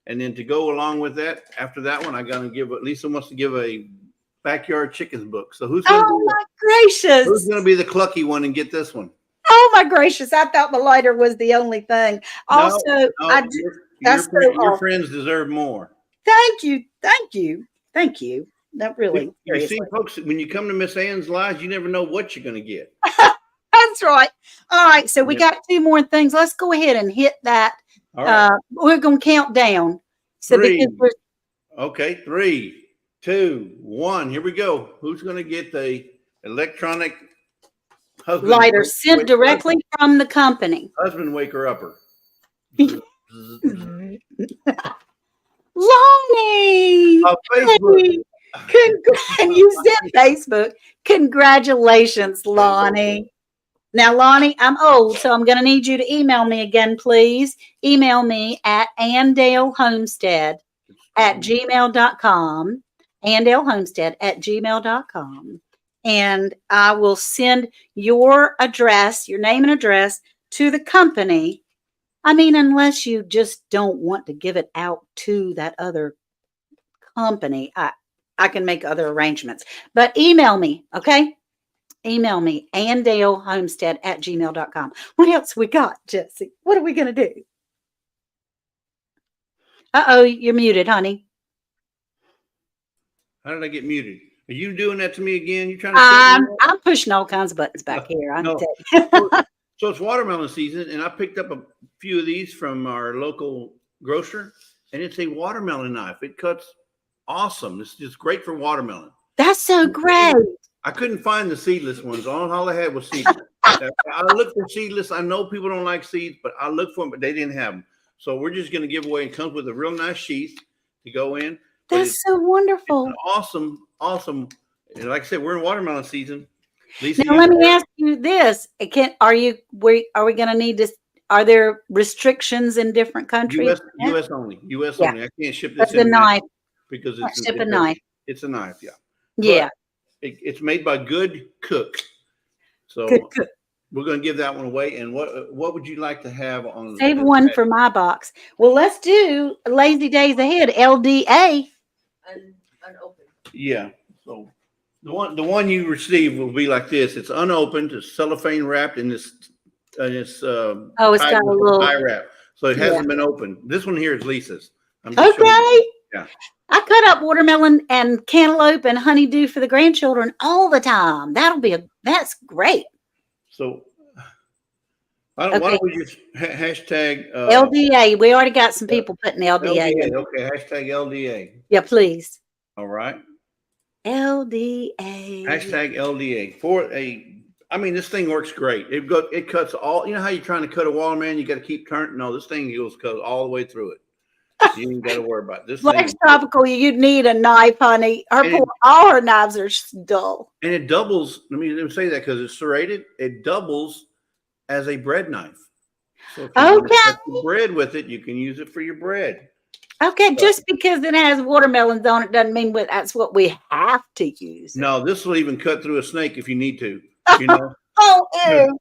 Speaker 2: And then to go along with that, after that one, I got to give, Lisa wants to give a backyard chickens book. So who's going to be the clucky one and get this one?
Speaker 1: Oh my gracious. I thought the lighter was the only thing. Also,
Speaker 2: your friends deserve more.
Speaker 1: Thank you. That really.
Speaker 2: You see, folks, when you come to Miss Ann's Lives, you never know what you're going to get.
Speaker 1: That's right. All right. So we got 2 more things. Let's go ahead and hit that. All right. We're going to count down. So
Speaker 2: 3, 2, 1. Here we go. Who's going to get the electronic
Speaker 1: lighter sent directly from the company?
Speaker 2: Husband waker upper.
Speaker 1: Lonnie.
Speaker 2: Facebook.
Speaker 1: And you said Facebook. Congratulations, Lonnie. Now, Lonnie, I'm old, so I'm going to need you to email me again, please. Email me at andalehomestead@gmail.com. andalehomestead@gmail.com. And I will send your address, your name and address to the company. I mean, unless you just don't want to give it out to that other company, I can make other arrangements. But email me, okay? Email me, andalehomestead@gmail.com. What else we got, Jesse? What are we going to do? Uh-oh, you're muted, honey.
Speaker 2: How did I get muted? Are you doing that to me again? You trying to?
Speaker 1: I'm pushing all kinds of buttons back here.
Speaker 2: So it's watermelon season, and I picked up a few of these from our local grocer, and it's a watermelon knife. It cuts awesome. It's just great for watermelon.
Speaker 1: That's so great.
Speaker 2: I couldn't find the seedless ones. All I had was seedless. I looked for seedless. I know people don't like seeds, but I looked for them, but they didn't have them. So we're just going to give away. It comes with a real nice sheath to go in.
Speaker 1: That's so wonderful.
Speaker 2: Awesome. And like I said, we're in watermelon season. Lisa,
Speaker 1: now let me ask you this: are we going to need to? Are there restrictions in different countries?
Speaker 2: U.S. only. U.S. only. I can't ship this.
Speaker 1: That's a knife
Speaker 2: because
Speaker 1: it's a knife.
Speaker 2: It's a knife. Yeah.
Speaker 1: Yeah.
Speaker 2: It's made by Good Cook. So
Speaker 1: Good Cook.
Speaker 2: We're going to give that one away. And what would you like to have on?
Speaker 1: Save one for my box. Well, let's do Lazy Days Ahead. LDA.
Speaker 3: Unopened.
Speaker 2: Yeah. So the one you receive will be like this. It's unopened. It's cellophane wrapped in this. It's
Speaker 1: got a little
Speaker 2: tie wrap. So it hasn't been opened. This one here is Lisa's.
Speaker 1: Okay.
Speaker 2: Yeah.
Speaker 1: I cut up watermelon and cantaloupe and honeydew for the grandchildren all the time. That's great.
Speaker 2: So why
Speaker 1: Okay.
Speaker 2: don't we just hashtag
Speaker 1: LDA. We already got some people putting LDA
Speaker 2: LDA?
Speaker 1: in.
Speaker 2: Okay, hashtag LDA.
Speaker 1: Yeah, please.
Speaker 2: All right.
Speaker 1: LDA.
Speaker 2: Hashtag LDA I mean, this thing works great. It cuts all. You know how you're trying to cut a watermelon, you got to keep turning. No, this thing cuts all the way through it. You ain't got to worry about it. This
Speaker 1: Life's
Speaker 2: thing.
Speaker 1: tropical. You'd need a knife, honey. All her knives are dull.
Speaker 2: And it doubles. Let me say that because it's serrated. It doubles as a bread knife. So if you want to cut the bread with it, you can use it for your bread.
Speaker 1: Okay, just because it has watermelons on it doesn't mean that's what we have to use.
Speaker 2: No, this will even cut through a snake if you need to. You know.
Speaker 1: Oh,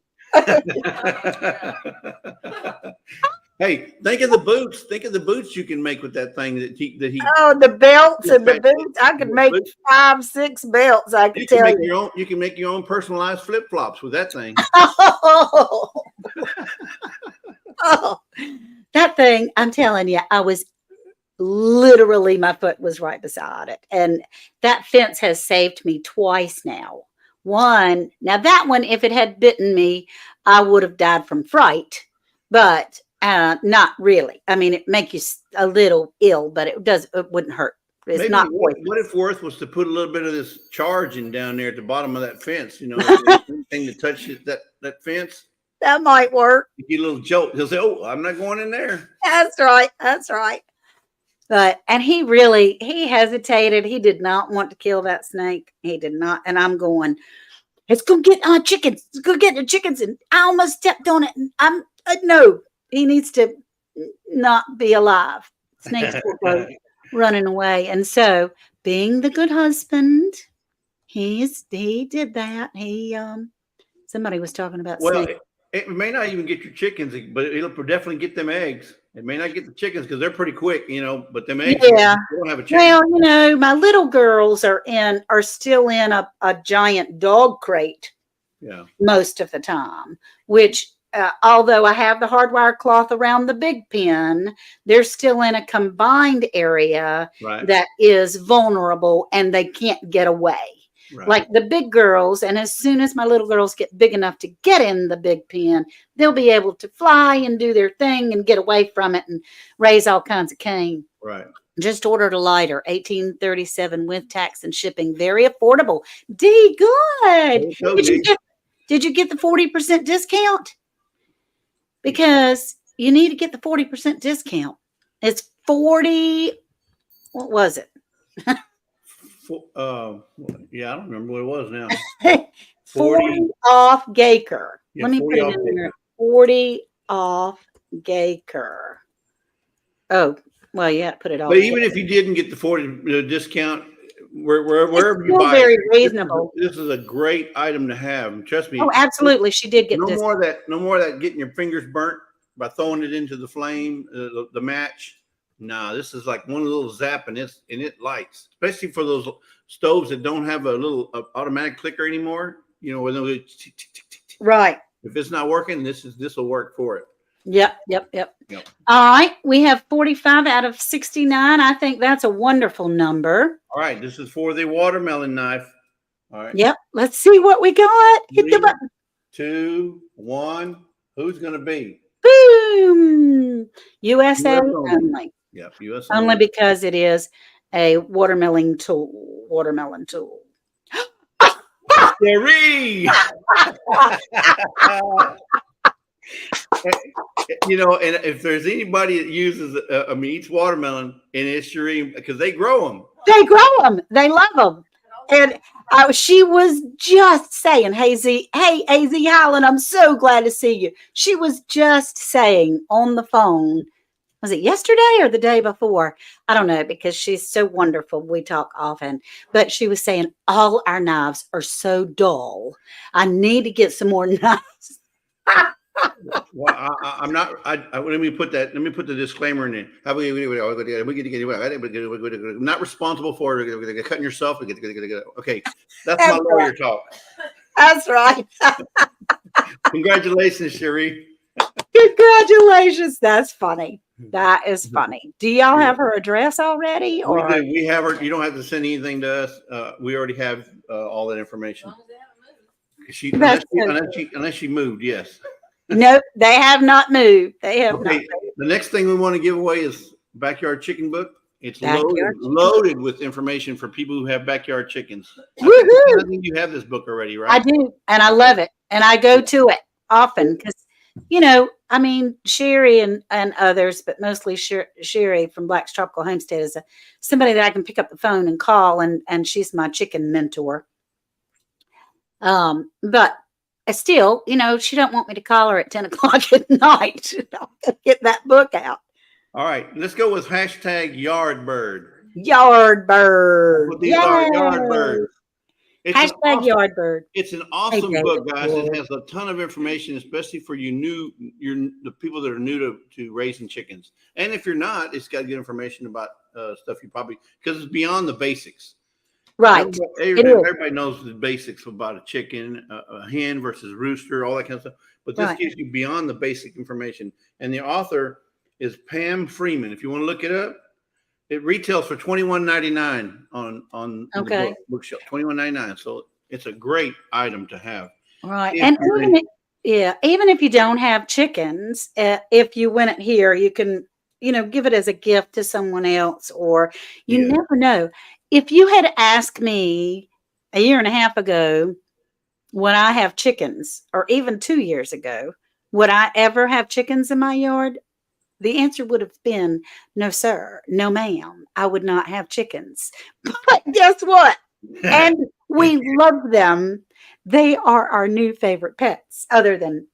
Speaker 2: Hey, think of the boots. Think of the boots you can make with that thing that he.
Speaker 1: Oh, the belts and the boots. I could make 5, 6 belts. I can tell you.
Speaker 2: You can make your own personalized flip flops with that thing.
Speaker 1: Oh, that thing! I'm telling you, I was literally my foot was right beside it, and that fence has saved me twice now. Now that one, if it had bitten me, I would have died from fright, but not really. I mean, it make you a little ill, but it wouldn't hurt. It's
Speaker 2: Maybe
Speaker 1: not
Speaker 2: what if Worth was to put a little bit of this charging down there at the bottom of that fence? You know, anything that touches that fence.
Speaker 1: That might work.
Speaker 2: You get a little jolt. He'll say, "Oh, I'm not going in there."
Speaker 1: That's right. That's right. And he hesitated. He did not want to kill that snake. He did not. And I'm going, let's go get chickens. Let's go get the chickens. And I almost stepped on it. And no, he needs to not be alive. Snakes will go running away. And so, being the good husband, he did that. Somebody was talking about snakes.
Speaker 2: It may not even get your chickens, but it'll definitely get them eggs. It may not get the chickens because they're pretty quick, but them eggs,
Speaker 1: yeah.
Speaker 2: They don't have a chance.
Speaker 1: Well, my little girls are still in a giant dog crate.
Speaker 2: Yeah.
Speaker 1: Most of the time, which although I have the hardwire cloth around the big pen, they're still in a combined area that is vulnerable and they can't get away. Right. Like the big girls, and as soon as my little girls get big enough to get in the big pen, they'll be able to fly and do their thing and get away from it and raise all kinds of cane.
Speaker 2: Right.
Speaker 1: Just ordered a lighter, $18.37 with tax and shipping, very affordable. Good. Did you get the 40% discount? Because you need to get the 40% discount. It's 40. What was it?
Speaker 2: Yeah, I don't remember what it was now.
Speaker 1: 40 off Gaker.
Speaker 2: Yeah,
Speaker 1: let me put it in there. 40 off Gaker. Oh, well, yeah, put it off.
Speaker 2: But even if you didn't get the 40 discount, wherever you buy
Speaker 1: very reasonable.
Speaker 2: This is a great item to have. And trust me.
Speaker 1: Oh, absolutely. She did get
Speaker 2: no more of that getting your fingers burnt by throwing it into the flame, the match. Nah, this is like one little zap and it lights, especially for those stoves that don't have a little automatic clicker anymore. When
Speaker 1: right.
Speaker 2: If it's not working, this will work for it.
Speaker 1: Yep. All right, we have 45 out of 69. I think that's a wonderful number.
Speaker 2: All right, this is for the watermelon knife. All right.
Speaker 1: Yep. Let's see what we got. Hit the button.
Speaker 2: 2, 1. Who's going to be?
Speaker 1: Boom. USA only.
Speaker 2: Yeah, USA
Speaker 1: only because it is a watermelon tool.
Speaker 2: Sherry! And if there's anybody that uses, eats watermelon, and it's Sherry, because they grow them.
Speaker 1: They grow them. They love them. And she was just saying, hey, AZ Highland, I'm so glad to see you. She was just saying on the phone, was it yesterday or the day before? I don't know, because she's so wonderful. We talk often. But she was saying, all our knives are so dull. I need to get some more knives.
Speaker 2: Well, I'm not. Let me put the disclaimer in there. I'm not responsible for cutting yourself. Okay, that's my lawyer talk.
Speaker 1: That's right.
Speaker 2: Congratulations, Sherry.
Speaker 1: Good. Congratulations. That's funny. That is funny. Do y'all
Speaker 2: Yeah.
Speaker 1: have her address already?
Speaker 2: We
Speaker 1: Or
Speaker 2: do. We have her. You don't have to send anything to us. We already have all that
Speaker 3: As
Speaker 2: information.
Speaker 3: long as they haven't moved.
Speaker 2: She
Speaker 1: That's so
Speaker 2: unless she moved, yes.
Speaker 1: nope, they have not moved. They have not
Speaker 2: Okay.
Speaker 1: moved.
Speaker 2: The next thing we want to give away is backyard chicken book. It's
Speaker 1: Backyard
Speaker 2: loaded with information for people who have backyard chickens.
Speaker 1: Woohoo!
Speaker 2: I think you have this book already,
Speaker 1: I
Speaker 2: right?
Speaker 1: do, and I love it, and I go to it often because, I mean, Sherry and others, but mostly Sherry from Black's Tropical Homestead is somebody that I can pick up the phone and call, and she's my chicken mentor. But I still, she don't want me to call her at 10 o'clock at night. Get that book out.
Speaker 2: All right. Let's go with hashtag Yardbird.
Speaker 1: Yard bird.
Speaker 2: What these are, Yard
Speaker 1: Yay!
Speaker 2: birds. It's an
Speaker 1: Hashtag
Speaker 2: awesome,
Speaker 1: yard bird.
Speaker 2: it's an
Speaker 1: Hey,
Speaker 2: awesome
Speaker 1: David.
Speaker 2: book, guys. It has a ton of information, especially for the people that are new to raising chickens. And if you're not, it's got good information about stuff you probably, because it's beyond the basics.
Speaker 1: Right.
Speaker 2: Everybody knows the basics about a chicken, a hen versus rooster, all that kind of stuff. But this
Speaker 1: Right.
Speaker 2: gives you beyond the basic information. And the author is Pam Freeman. If you want to look it up, it retails for $21.99 on
Speaker 1: Okay.
Speaker 2: the bookshelf. $21.99. So it's a great item to have.
Speaker 1: Right.
Speaker 2: If
Speaker 1: And
Speaker 2: you're
Speaker 1: even if you don't have chickens, if you win it here, you can, give it as a gift to someone else, or you
Speaker 2: Yeah.
Speaker 1: never know. If you had asked me a year and a half ago when I have chickens, or even 2 years ago, would I ever have chickens in my yard? The answer would have been no, sir, no, ma'am. I would not have chickens. But guess what? And we love them. They are our new favorite pets, other than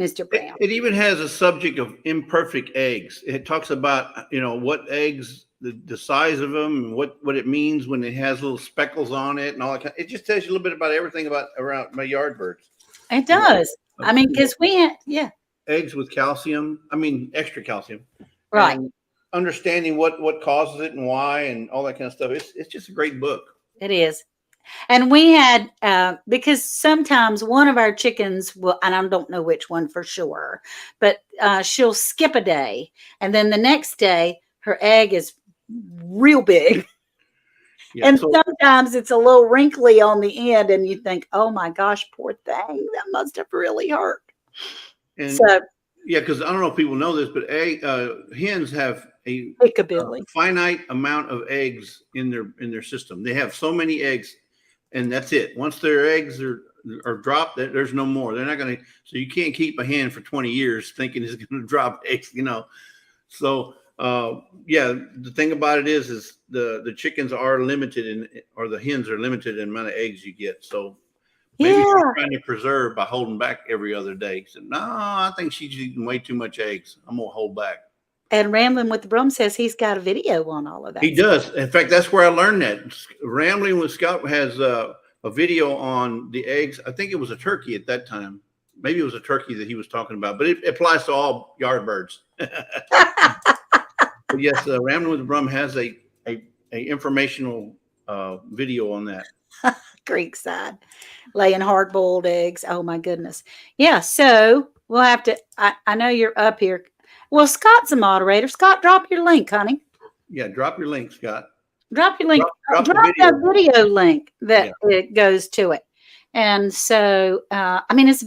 Speaker 1: Mr. Brown.
Speaker 2: It even has a subject of imperfect eggs. It talks about, what eggs, the size of them, and what it means when it has little speckles on it and all that. It just tells you a little bit about everything around my yard birds.
Speaker 1: It does. I mean, because
Speaker 2: Eggs with calcium. I mean, extra calcium.
Speaker 1: Right.
Speaker 2: And understanding what causes it and why and all that kind of stuff. It's just a great book.
Speaker 1: It is. And we had, because sometimes one of our chickens will, and I don't know which one for sure, but she'll skip a day. And then the next day, her egg is real big.
Speaker 2: Yeah,
Speaker 1: and sometimes it's a little wrinkly on the end. And you think, oh my gosh, poor thing. That must have really hurt.
Speaker 2: And
Speaker 1: So,
Speaker 2: yeah, because I don't know if people know this, but hens have a finite amount of eggs in their system. They have so many eggs, and that's it. Once their eggs are dropped, there's no more. They're not going to. So you can't keep a hen for 20 years thinking it's going to drop eggs. So the thing about it is the chickens are limited or the hens are limited in the amount of eggs you get. So. Maybe she's trying to preserve by holding back every other day. He said, no, I think she's eating way too much eggs. I'm going to hold back.
Speaker 1: And Rambling with the Brum says he's got a video on all of that.
Speaker 2: He does. In fact, that's where I learned that. Rambling with Scott has a video on the eggs. I think it was a turkey at that time. Maybe it was a turkey that he was talking about, but it applies to all yard birds. But yes, Rambling with the Brum has a informational video on that.
Speaker 1: Creekside, laying hard-boiled eggs. Oh my goodness. Yeah. So we'll have to, I know you're up here. Well, Scott's a moderator. Scott, drop your link, honey.
Speaker 2: Yeah. Drop your link, Scott.
Speaker 1: Drop your link. Drop the video link that it goes to it. And so, I mean, it's a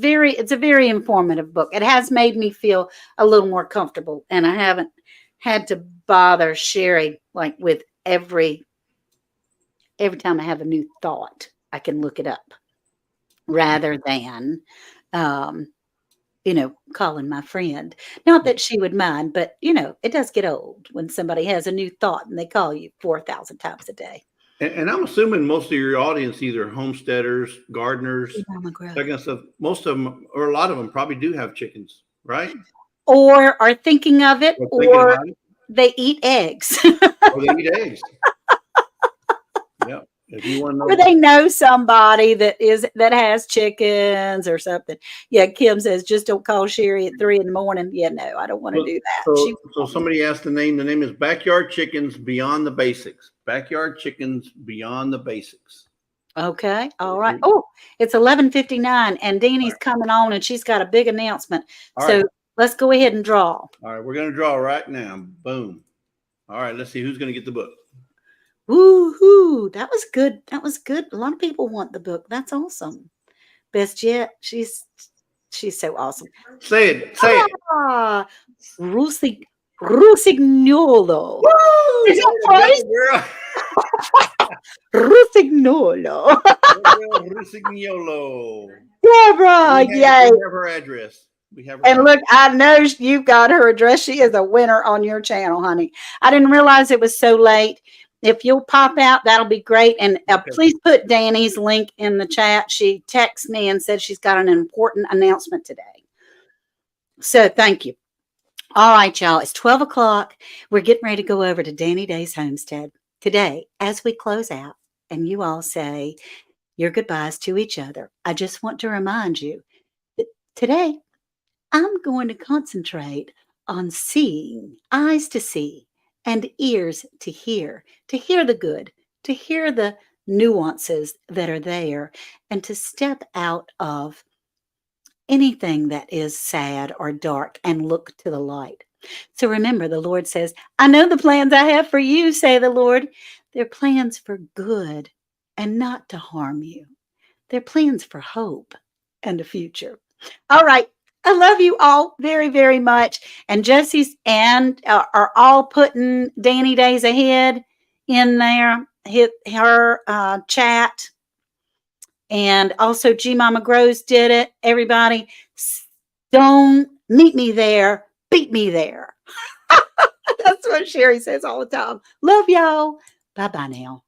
Speaker 1: very informative book. It has made me feel a little more comfortable, and I haven't had to bother Sherry like with every time I have a new thought. I can look it up rather than, calling my friend. Not that she would mind, but, it does get old when somebody has a new thought and they call you 4,000 times a day.
Speaker 2: And I'm assuming most of your audience, either homesteaders, gardeners, that kind of stuff, most of them, or a lot of them probably do have chickens, right?
Speaker 1: Or are thinking of it, or they eat eggs.
Speaker 2: Or they eat eggs. Yeah. If you want to know,
Speaker 1: or they know somebody that has chickens or something. Yeah, Kim says just don't call Sherry at 3 a.m. Yeah, no, I don't want to do that.
Speaker 2: So somebody asked the name. The name is Backyard Chickens Beyond the Basics. Backyard Chickens Beyond the Basics.
Speaker 1: Okay, all right. Oh, it's 11:59, and Deanie's coming on, and she's got a big announcement. So Let's go ahead and draw.
Speaker 2: All right, we're going to draw right now. Boom. All right, let's see who's going to get the book.
Speaker 1: Woo-hoo. That was good. That was good. A lot of people want the book. That's awesome. Best yet. She's so awesome.
Speaker 2: Say it. Say it.
Speaker 1: Ah, Rusignolo.
Speaker 2: Woo!
Speaker 1: Is that right?
Speaker 2: Girl.
Speaker 1: Rusignolo.
Speaker 2: Rusignolo.
Speaker 1: Deborah,
Speaker 2: We
Speaker 1: yay.
Speaker 2: have her address. We have her
Speaker 1: And look, I know you've got her address. She is a winner on your channel, honey. I didn't realize it was so late. If you'll pop out, that'll be great. And
Speaker 2: Okay.
Speaker 1: please put Danny's link in the chat. She texted me and said she's got an important announcement today. So thank you. All right, y'all. It's 12 o'clock. We're getting ready to go over to Danny Day's Homestead today. As we close out and you all say your goodbyes to each other, I just want to remind you that today I'm going to concentrate on seeing, eyes to see, and ears to hear the good, to hear the nuances that are there, and to step out of anything that is sad or dark and look to the light. So remember, the Lord says, I know the plans I have for you, say the Lord. They're plans for good and not to harm you. They're plans for hope and a future. All right. I love you all very, very much. And Jesse's and are all putting Danny Days Ahead in there, hit her chat. And also G Mama Grows did it. Everybody, don't meet me there, beat me there. That's what Sherry says all the time. Love y'all. Bye-bye now.